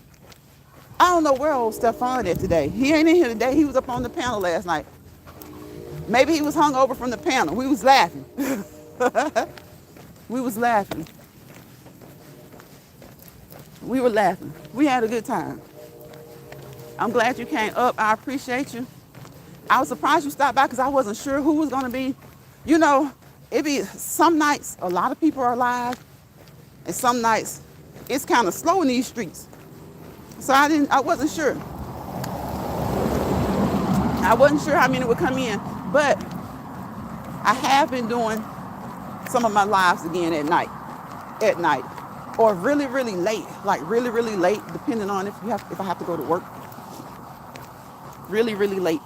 I don't know where old Stefan is today. He ain't in here today. He was up on the panel last night. Maybe he was hungover from the panel. We was laughing. We was laughing. We were laughing. We had a good time. I'm glad you came up. I appreciate you. I was surprised you stopped by because I wasn't sure who was going to be. You know, it be some nights a lot of people are alive, and some nights it's kind of slow in these streets. So I wasn't sure. I wasn't sure how many would come in, but I have been doing some of my lives again at night, or really, really late, like really, really late, depending on if I have to go to work. Really, really late.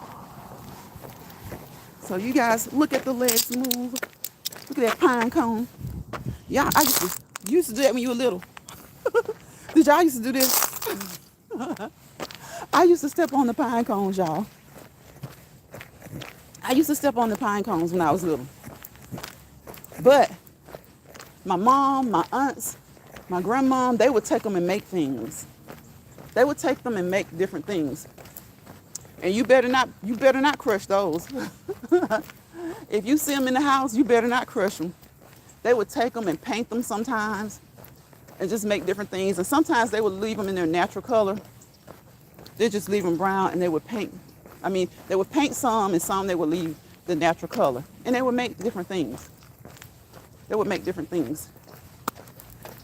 So you guys look at the legs move. Look at that pine cone. Y'all, you used to do that when you were little. Did y'all used to do this? I used to step on the pine cones, y'all. I used to step on the pine cones when I was little. But my mom, my aunts, my grandmom, they would take them and make things. They would take them and make different things. And you better not crush those. If you see them in the house, you better not crush them. They would take them and paint them sometimes and just make different things. And sometimes they would leave them in their natural color. They just leave them brown and they would paint. They would paint some and some they would leave the natural color. And they would make different things. They would make different things.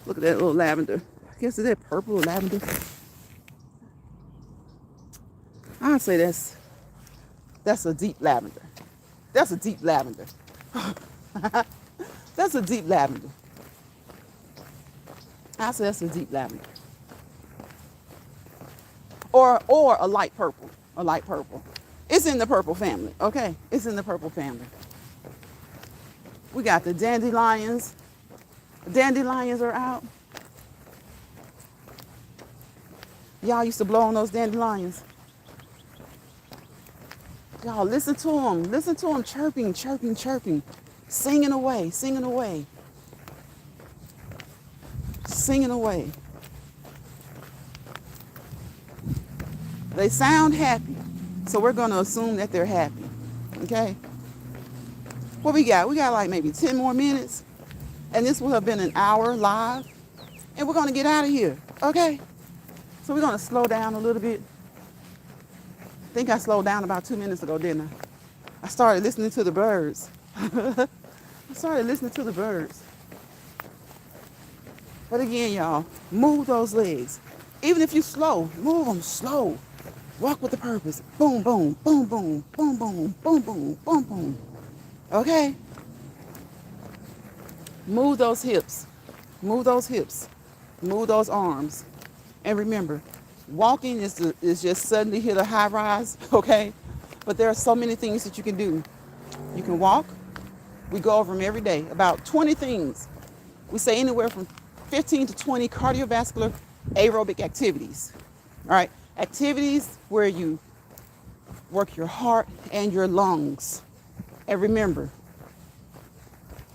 Look at that little lavender. I guess is that purple or lavender? I'd say that's a deep lavender. That's a deep lavender. That's a deep lavender. I say that's a deep lavender. Or a light purple. A light purple. It's in the purple family, okay? It's in the purple family. We got the dandelions. Dandelions are out. Y'all used to blow on those dandelions. Y'all listen to them. Listen to them chirping, chirping, chirping. Singing away, singing away. Singing away. They sound happy, so we're going to assume that they're happy, okay? What we got? We got like maybe 10 more minutes, and this will have been an hour live, and we're going to get out of here, okay? So we're going to slow down a little bit. think I slowed down about 2 minutes ago, didn't I? I started listening to the birds. I started listening to the birds. But again, y'all, move those legs. Even if you slow, move them slow. Walk with the purpose. Boom, boom, boom, boom, boom, boom, boom, boom, boom, boom. Okay? Move those hips. Move those hips. Move those arms. And remember, walking is just suddenly hit a high rise, okay? But there are so many things that you can do. You can walk. We go over them every day. About 20 things. We say anywhere from 15 to 20 cardiovascular aerobic activities. All right? Activities where you work your heart and your lungs. And remember,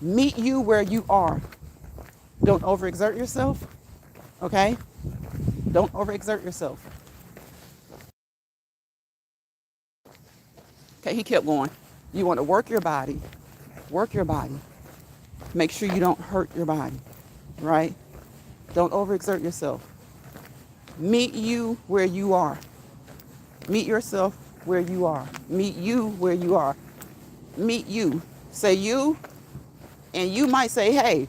meet you where you are. Don't overexert yourself, okay? Don't overexert yourself. Okay, he kept going. You want to work your body. Work your body. Make sure you don't hurt your body, right? Don't overexert yourself. Meet you where you are. Meet yourself where you are. Meet you where you are. Meet you. Say you, and you might say, hey,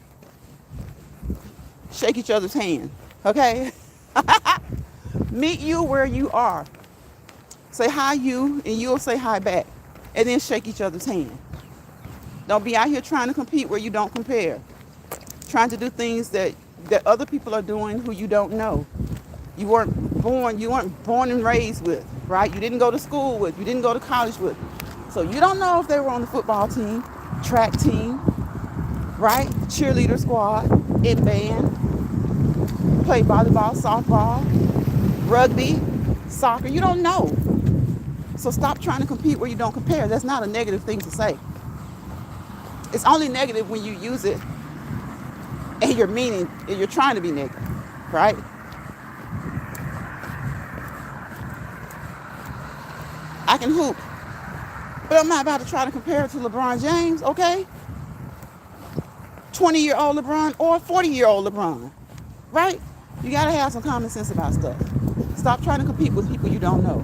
shake each other's hand, okay? Meet you where you are. Say hi you, and you'll say hi back. And then shake each other's hand. Don't be out here trying to compete where you don't compare. Trying to do things that other people are doing who you don't know. You weren't born and raised with, right? You didn't go to school with, you didn't go to college with. So you don't know if they were on the football team, track team, right? Cheerleader squad, in band, play volleyball, softball, rugby, soccer. You don't know. So stop trying to compete where you don't compare. That's not a negative thing to say. It's only negative when you use it and you're trying to be negative, right? I can hoop, but I'm not about to try to compare it to LeBron James, okay? 20-year-old LeBron or 40-year-old LeBron, right? You gotta have some common sense about stuff. Stop trying to compete with people you don't know.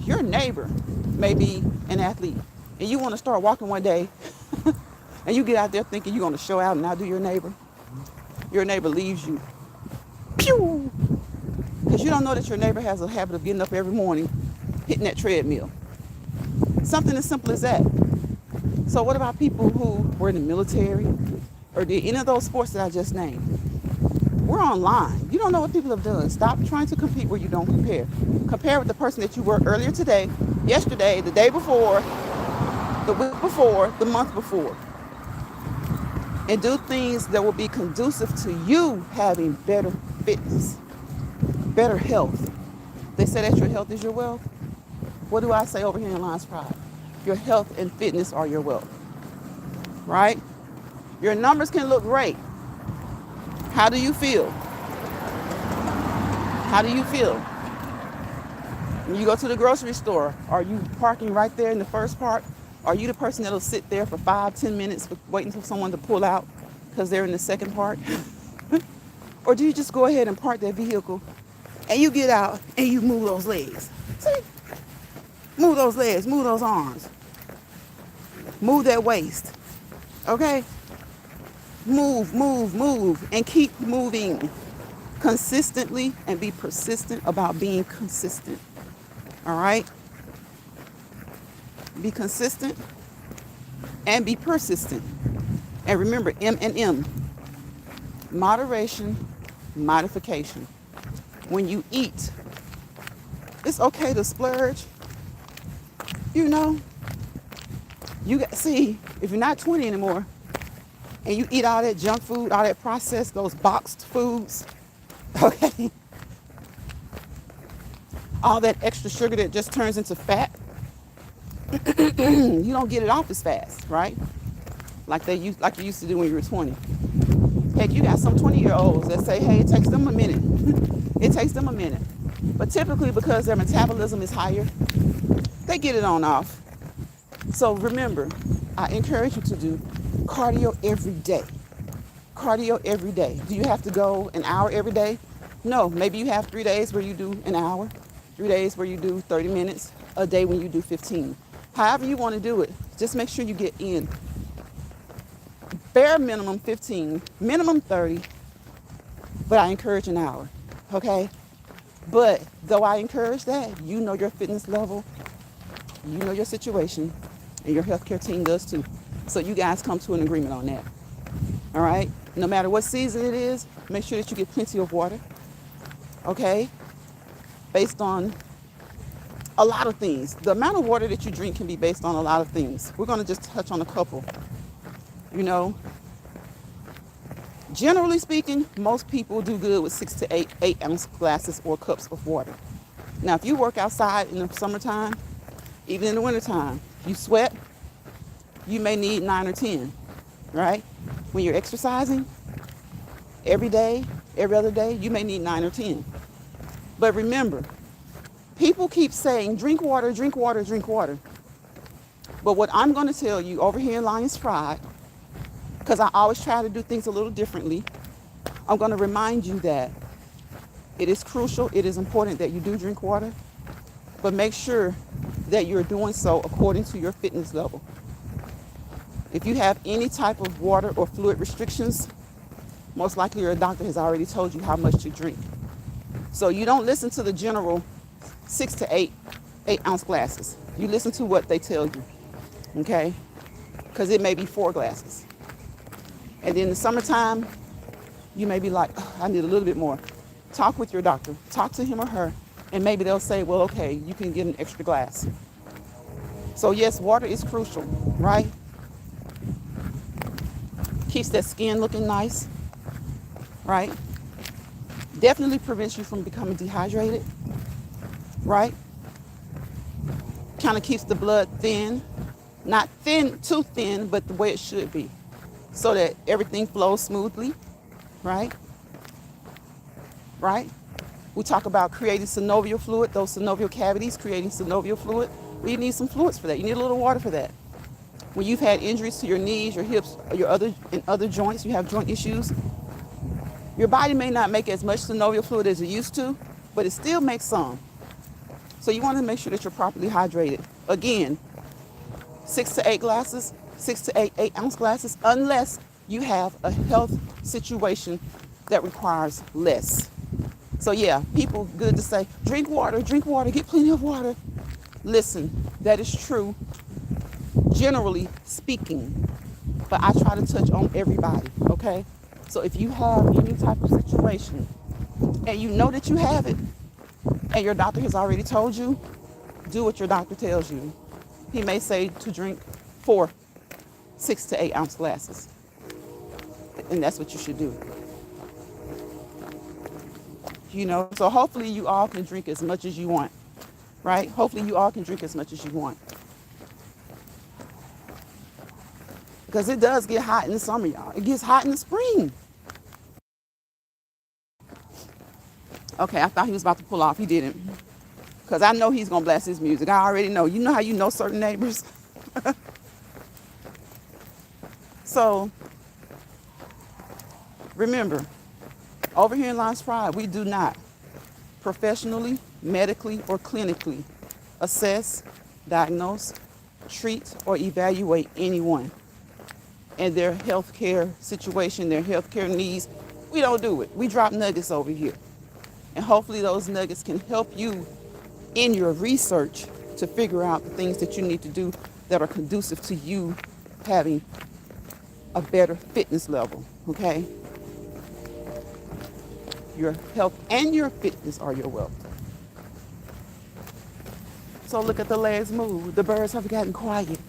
Your neighbor may be an athlete, and you want to start walking one day, and you get out there thinking you're gonna show out and outdo your neighbor. Your neighbor leaves you. Pew! Because you don't know that your neighbor has a habit of getting up every morning, hitting that treadmill. Something as simple as that. So what about people who were in the military or did any of those sports that I just named? We're online. You don't know what people have done. Stop trying to compete where you don't compare. Compare with the person that you were earlier today, yesterday, the day before, the week before, the month before. And do things that will be conducive to you having better fitness, better health. They say that your health is your wealth. What do I say over here in Lions Pride? Your health and fitness are your wealth, right? Your numbers can look great. How do you feel? How do you feel? When you go to the grocery store, are you parking right there in the first part? Are you the person that'll sit there for 5-10 minutes waiting for someone to pull out because they're in the second part? Or do you just go ahead and park that vehicle and you get out and you move those legs? See? Move those legs, move those arms. Move that waist. Okay? Move, move, move, and keep moving consistently and be persistent about being consistent. All right? Be consistent and be persistent. And remember, M&M. Moderation, modification. When you eat, it's okay to splurge. You know, see, if you're not 20 anymore and you eat all that junk food, all that processed, those boxed foods, okay, all that extra sugar that just turns into fat, you don't get it off as fast, right? Like you used to do when you were 20. Heck, you got some 20-year-olds that say, hey, it takes them a minute. It takes them a minute. But typically, because their metabolism is higher, they get it on off. So remember, I encourage you to do cardio every day. Cardio every day. Do you have to go an hour every day? No, maybe you have 3 days where you do an hour. 3 days where you do 30 minutes, a day when you do 15. However you want to do it, just make sure you get in. Bare minimum 15, minimum 30, but I encourage an hour, okay? But though I encourage that, you know your fitness level, you know your situation, and your healthcare team does too. So you guys come to an agreement on that, all right? No matter what season it is, make sure that you get plenty of water, okay? Based on a lot of things. The amount of water that you drink can be based on a lot of things. We're gonna just touch on a couple. You know, generally speaking, most people do good with 6 to 8 ounce glasses or cups of water. Now, if you work outside in the summertime, even in the wintertime, you sweat, you may need 9 or 10, right? When you're exercising every day, every other day, you may need 9 or 10. But remember, people keep saying, drink water, drink water, drink water. But what I'm going to tell you over here in Lions Pride, because I always try to do things a little differently, I'm going to remind you that it is crucial, it is important that you do drink water, but make sure that you're doing so according to your fitness level. If you have any type of water or fluid restrictions, most likely your doctor has already told you how much to drink. So you don't listen to the general 6 to 8 ounce glasses. You listen to what they tell you, okay? Because it may be 4 glasses. And then in the summertime, you may be like, oh, I need a little bit more. Talk with your doctor. Talk to him or her, and maybe they'll say, well, okay, you can get an extra glass. So yes, water is crucial, right? Keeps that skin looking nice, right? Definitely prevents you from becoming dehydrated, right? Kind of keeps the blood thin. Not thin, too thin, but the way it should be, so that everything flows smoothly, right? Right? We talk about creating synovial fluid, those synovial cavities, creating synovial fluid. Well, you need some fluids for that. You need a little water for that. When you've had injuries to your knees, your hips, your other joints, you have joint issues, your body may not make as much synovial fluid as it used to, but it still makes some. So you want to make sure that you're properly hydrated. Again, 6 to 8 glasses, 6 to 8 ounce glasses, unless you have a health situation that requires less. So yeah, people good to say, drink water, get plenty of water. Listen, that is true, generally speaking, but I try to touch on everybody, okay? So if you have any type of situation and you know that you have it and your doctor has already told you, do what your doctor tells you. He may say to drink 4 6 to 8 ounce glasses, and that's what you should do. You know, so hopefully you all can drink as much as you want, right? Hopefully you all can drink as much as you want. Because it does get hot in the summer, y'all. It gets hot in the spring. Okay, I thought he was about to pull off. He didn't. Because I know he's going to blast his music. I already know. You know how you know certain neighbors? So, remember, over here in Lions Pride, we do not professionally, medically, or clinically assess, diagnose, treat, or evaluate anyone and their healthcare situation, their healthcare needs. We don't do it. We drop nuggets over here. And hopefully those nuggets can help you in your research to figure out the things that you need to do that are conducive to you having a better fitness level, okay? Your health and your fitness are your wealth. So look at the legs move. The birds have gotten quiet.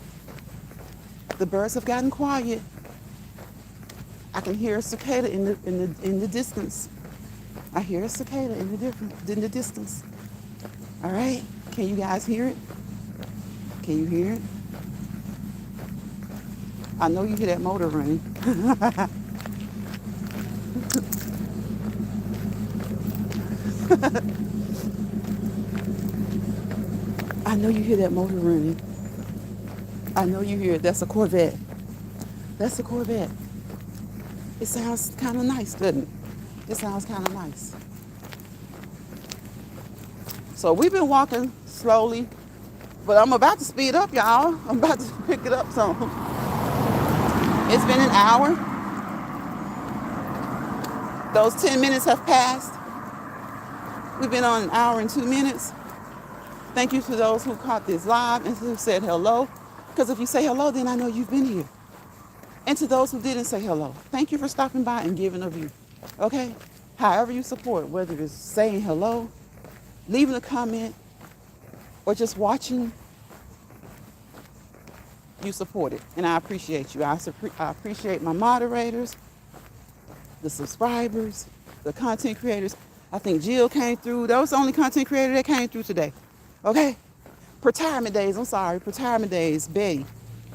The birds have gotten quiet. I can hear a cicada in the distance. I hear a cicada in the distance. All right, can you guys hear it? Can you hear it? I know you hear that motor running. I know you hear that motor running. I know you hear it. That's a Corvette. That's a Corvette. It sounds kind of nice, doesn't it? It sounds kind of nice. So we've been walking slowly, but I'm about to speed up, y'all. I'm about to pick it up some. It's been an hour. Those 10 minutes have passed. We've been on an hour and 2 minutes. Thank you to those who caught this live and who said hello. Because if you say hello, then I know you've been here. And to those who didn't say hello, thank you for stopping by and giving a view. Okay? However you support, whether it's saying hello, leaving a comment, or just watching, you support it. And I appreciate you. I appreciate my moderators, the subscribers, the content creators. I think Jill came through. That was the only content creator that came through today. Okay? Retirement Days, Retirement Days, Betty.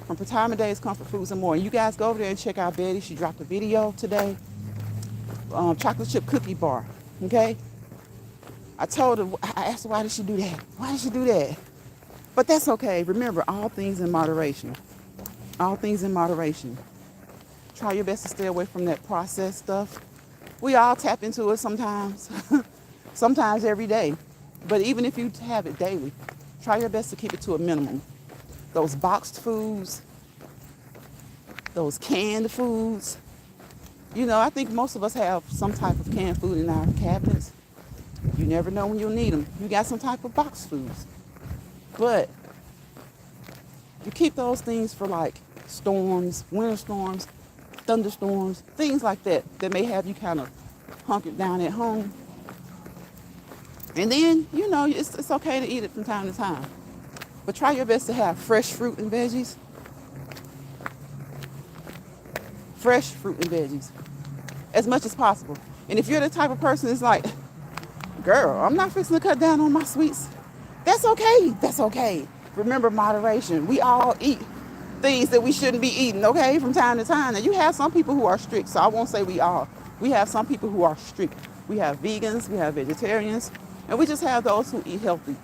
From Retirement Days, Comfort Foods and More. And you guys go over there and check out Betty. She dropped a video today. Chocolate chip cookie bar. Okay? I told her, I asked her, why did she do that? Why did she do that? But that's okay. Remember, all things in moderation. All things in moderation. Try your best to stay away from that processed stuff. We all tap into it sometimes. Sometimes every day. But even if you have it daily, try your best to keep it to a minimum. Those boxed foods, those canned foods. You know, I think most of us have some type of canned food in our cabinets. You never know when you'll need them. You got some type of boxed foods. But you keep those things for like storms, winter storms, thunderstorms, things like that may have you kind of hunkered down at home. And then, you know, it's okay to eat it from time to time. But try your best to have fresh fruit and veggies. Fresh fruit and veggies. As much as possible. And if you're the type of person that's like, girl, I'm not fixing to cut down on my sweets. That's okay. That's okay. Remember moderation. We all eat things that we shouldn't be eating, okay, from time to time. And you have some people who are strict, so I won't say we all. We have some people who are strict. We have vegans, we have vegetarians, and we just have those who eat healthy.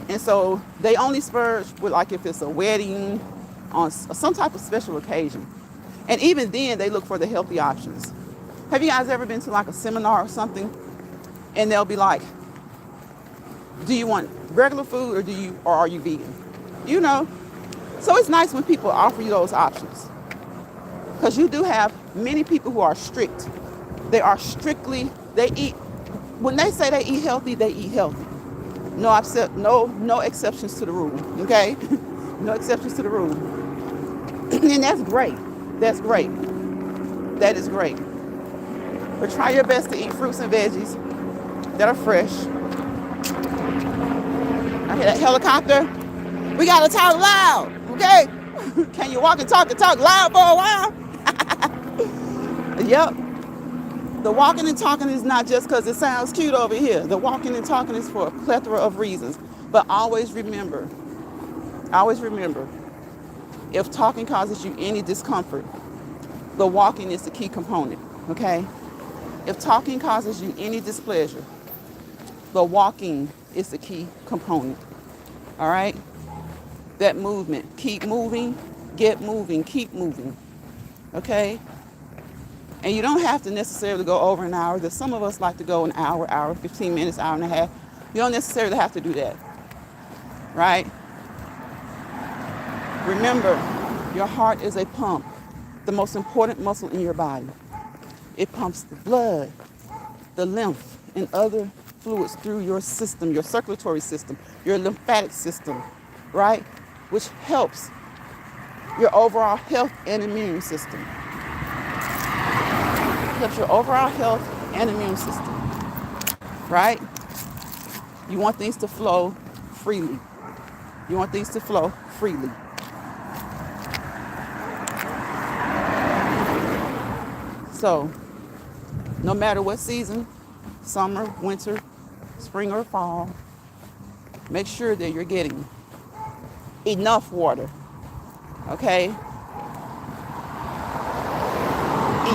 And so they only splurge with, like, if it's a wedding, on some type of special occasion. And even then, they look for the healthy options. Have you guys ever been to like a seminar or something? And they'll be like, do you want regular food or are you vegan? You know? So it's nice when people offer you those options. Because you do have many people who are strict. They are strictly, when they say they eat healthy, they eat healthy. No exceptions to the rule, okay? No exceptions to the rule. And that's great. That's great. That is great. But try your best to eat fruits and veggies that are fresh. I hear that helicopter. We gotta talk loud, okay? Can you walk and talk loud for a while? Yep. The walking and talking is not just because it sounds cute over here. The walking and talking is for a plethora of reasons. But always remember, if talking causes you any discomfort, the walking is the key component, okay? If talking causes you any displeasure, the walking is the key component, all right? That movement, keep moving, get moving, keep moving, okay? And you don't have to necessarily go over an hour. There's some of us like to go an hour, 15 minutes, hour and a half. You don't necessarily have to do that, right? Remember, your heart is a pump, the most important muscle in your body. It pumps the blood, the lymph, and other fluids through your system, your circulatory system, your lymphatic system, right? Which helps your overall health and immune system. Helps your overall health and immune system, right? You want things to flow freely. You want things to flow freely. So, no matter what season, summer, winter, spring, or fall, make sure that you're getting enough water, okay?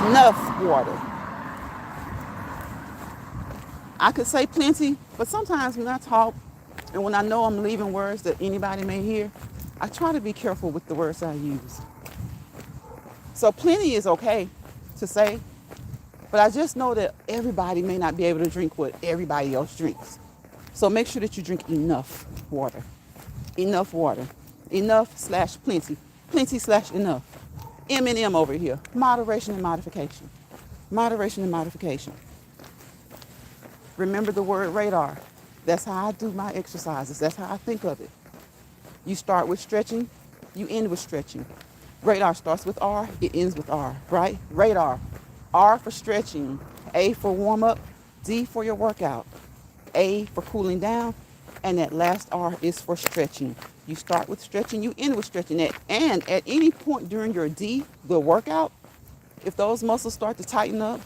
Enough water. I could say plenty, but sometimes when I talk and when I know I'm leaving words that anybody may hear, I try to be careful with the words I use. So plenty is okay to say, but I just know that everybody may not be able to drink what everybody else drinks. So make sure that you drink enough water. Enough water. Enough/plenty. Plenty/enough. M&M over here. Moderation and modification. Moderation and modification. Remember the word radar. That's how I do my exercises. That's how I think of it. You start with stretching, you end with stretching. Radar starts with R, it ends with R, right? Radar. R for stretching, A for warm up, D for your workout, A for cooling down, and that last R is for stretching. You start with stretching, you end with stretching. And at any point during your D, the workout, if those muscles start to tighten up,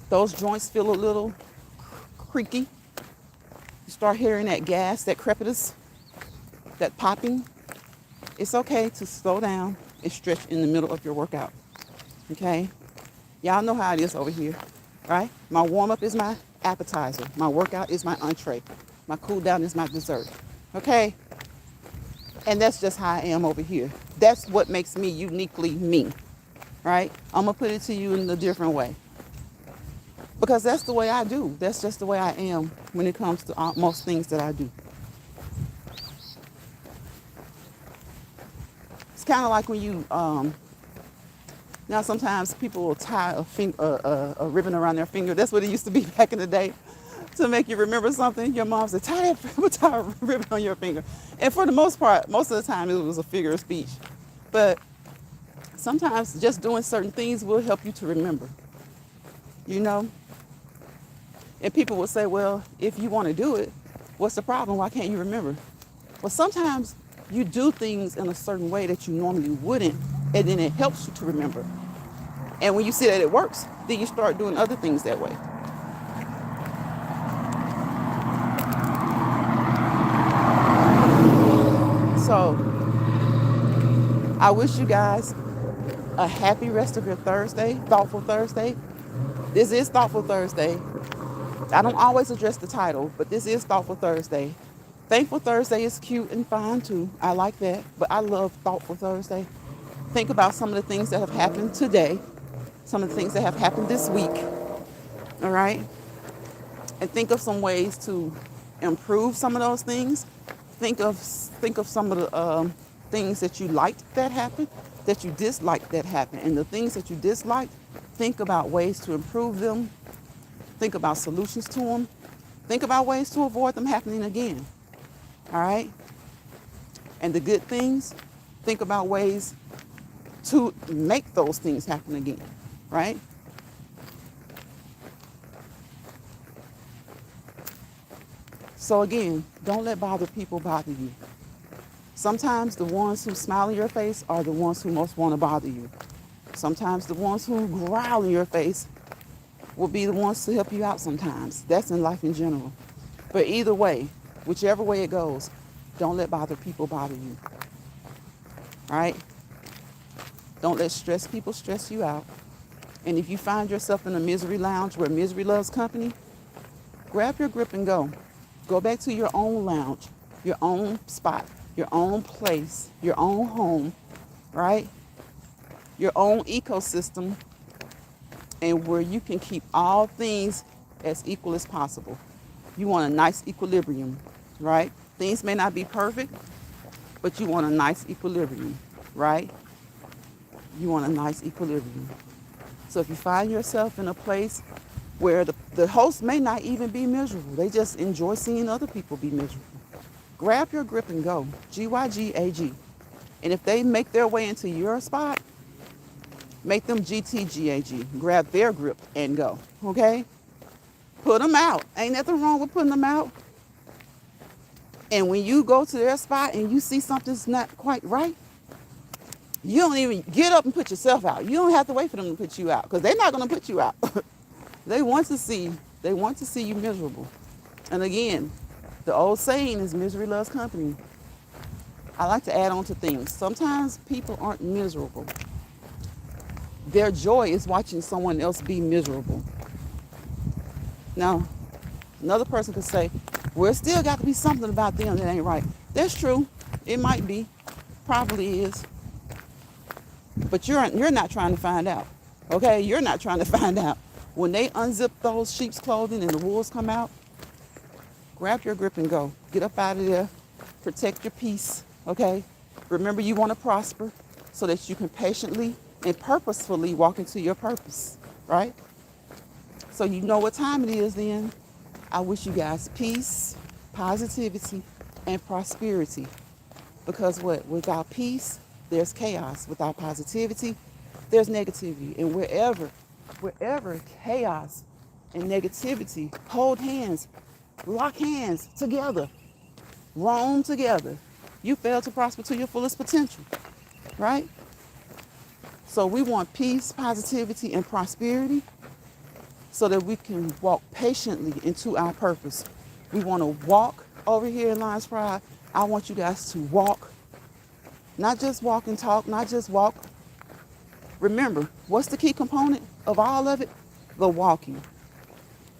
those joints feel a little creaky, you start hearing that gas, that crepitus, that popping, it's okay to slow down and stretch in the middle of your workout, okay? Y'all know how it is over here, right? My warm-up is my appetizer. My workout is my entree. My cool down is my dessert, okay? And that's just how I am over here. That's what makes me uniquely me, right? I'm gonna put it to you in a different way. Because that's the way I do. That's just the way I am when it comes to most things that I do. It's kind of like when you, now sometimes people will tie a ribbon around their finger. That's what it used to be back in the day to make you remember something. Your mom said, tie a ribbon on your finger. And for the most part, most of the time it was a figure of speech. But sometimes just doing certain things will help you to remember, you know? And people will say, well, if you want to do it, what's the problem? Why can't you remember? Well, sometimes you do things in a certain way that you normally wouldn't, and then it helps you to remember. And when you see that it works, then you start doing other things that way. So I wish you guys a happy rest of your Thursday, Thoughtful Thursday. This is Thoughtful Thursday. I don't always address the title, but this is Thoughtful Thursday. Thankful Thursday is cute and fine too. I like that, but I love Thoughtful Thursday. Think about some of the things that have happened today, some of the things that have happened this week, all right? And think of some ways to improve some of those things. Think of some of the things that you liked that happened, that you disliked that happened. And the things that you disliked, think about ways to improve them. Think about solutions to them. Think about ways to avoid them happening again. All right? And the good things, think about ways to make those things happen again. Right? So again, don't let bothered people bother you. Sometimes the ones who smile in your face are the ones who most want to bother you. Sometimes the ones who growl in your face will be the ones to help you out sometimes. That's in life in general. But either way, whichever way it goes, don't let bothered people bother you. All right? Don't let stressed people stress you out. And if you find yourself in a misery lounge where misery loves company, grab your grip and go. Go back to your own lounge, your own spot, your own place, your own home, right? Your own ecosystem, and where you can keep all things as equal as possible. You want a nice equilibrium, right? Things may not be perfect, but you want a nice equilibrium, right? You want a nice equilibrium. So if you find yourself in a place where the host may not even be miserable, they just enjoy seeing other people be miserable, grab your grip and go. GYGAG. And if they make their way into your spot, make them GTGAG. Grab their grip and go, okay? Put them out. Ain't nothing wrong with putting them out. And when you go to their spot and you see something's not quite right, you don't even get up and put yourself out. You don't have to wait for them to put you out, because they're not going to put you out. They want to see you miserable. And again, the old saying is misery loves company. I like to add on to things. Sometimes people aren't miserable. Their joy is watching someone else be miserable. Now, another person could say, well, it's still got to be something about them that ain't right. That's true. It might be. Probably is. But you're not trying to find out. Okay? You're not trying to find out. When they unzip those sheep's clothing and the wolves come out, Grab your grip and go. Get up out of there. Protect your peace, okay? Remember, you want to prosper so that you can patiently and purposefully walk into your purpose, right? So you know what time it is then. I wish you guys peace, positivity, and prosperity. Because what? Without peace, there's chaos. Without positivity, there's negativity. And wherever chaos and negativity, hold hands, lock hands together, roam together. You fail to prosper to your fullest potential, right? So we want peace, positivity, and prosperity so that we can walk patiently into our purpose. We want to walk over here in Lions Pride. I want you guys to walk, not just walk and talk, not just walk. Remember, what's the key component of all of it? The walking.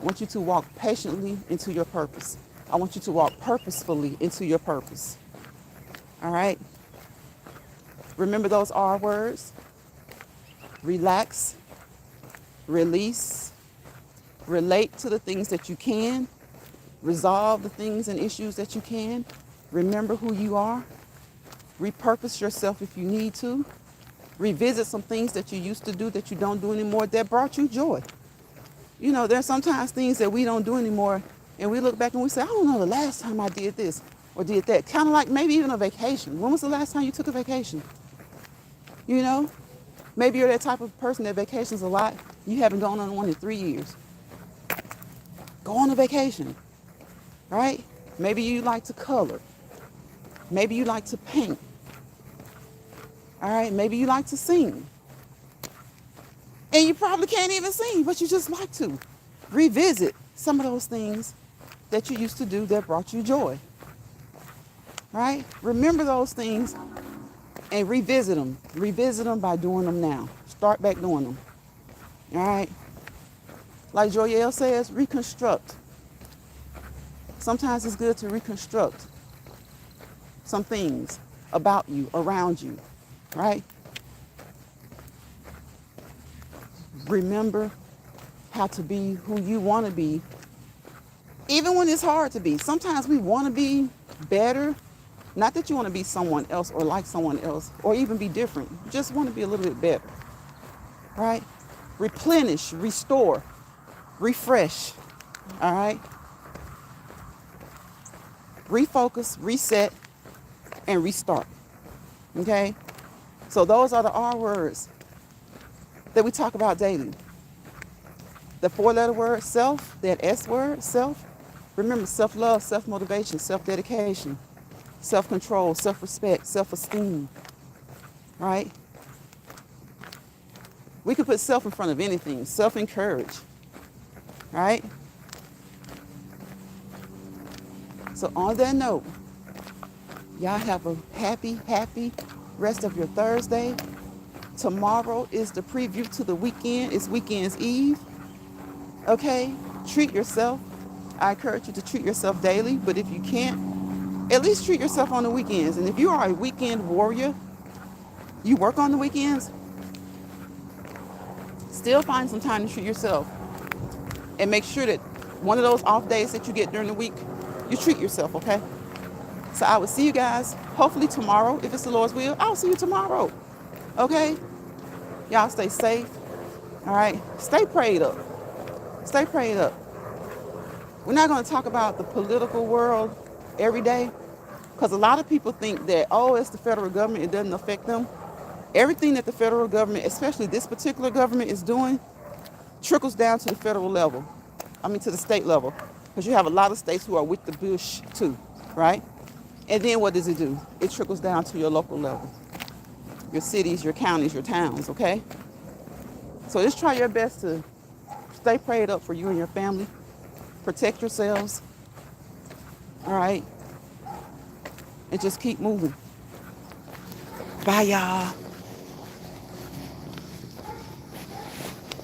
I want you to walk patiently into your purpose. I want you to walk purposefully into your purpose. All right? Remember those R words? Relax, release, relate to the things that you can, resolve the things and issues that you can, remember who you are, repurpose yourself if you need to, revisit some things that you used to do that you don't do anymore that brought you joy. You know, there's sometimes things that we don't do anymore and we look back and we say, I don't know the last time I did this or did that. Kind of like maybe even a vacation. When was the last time you took a vacation? You know, maybe you're that type of person that vacations a lot. You haven't gone on one in 3 years. Go on a vacation, right? Maybe you like to color. Maybe you like to paint. All right, maybe you like to sing. And you probably can't even sing, but you just like to. Revisit some of those things that you used to do that brought you joy. Right? Remember those things and revisit them. Revisit them by doing them now. Start back doing them. All right? Like Joyelle says, reconstruct. Sometimes it's good to reconstruct some things about you, around you. Right? Remember how to be who you want to be, even when it's hard to be. Sometimes we want to be better. Not that you want to be someone else or like someone else or even be different. You just want to be a little bit better. Right? Replenish, restore, refresh. All right? Refocus, reset, and restart. Okay? So those are the R words that we talk about daily. The 4-letter word, self, that S word, self. Remember, self-love, self-motivation, self-dedication, self-control, self-respect, self-esteem, right? We can put self in front of anything, self-encourage, right? So on that note, y'all have a happy rest of your Thursday. Tomorrow is the preview to the weekend. It's weekend's eve. Okay? Treat yourself. I encourage you to treat yourself daily, but if you can't, at least treat yourself on the weekends. And if you are a weekend warrior, you work on the weekends, still find some time to treat yourself. And make sure that one of those off days that you get during the week, you treat yourself, okay? So I will see you guys hopefully tomorrow. If it's the Lord's will, I'll see you tomorrow. Okay? Y'all stay safe. All right? Stay prayed up. Stay prayed up. We're not going to talk about the political world every day because a lot of people think that, oh, it's the federal government. It doesn't affect them. Everything that the federal government, especially this particular government, is doing trickles down to the federal level. To the state level. Because you have a lot of states who are with the Bush too, right? And then what does it do? It trickles down to your local level. Your cities, your counties, your towns, okay? So just try your best to stay prayed up for you and your family. Protect yourselves. All right? And just keep moving. Bye, y'all.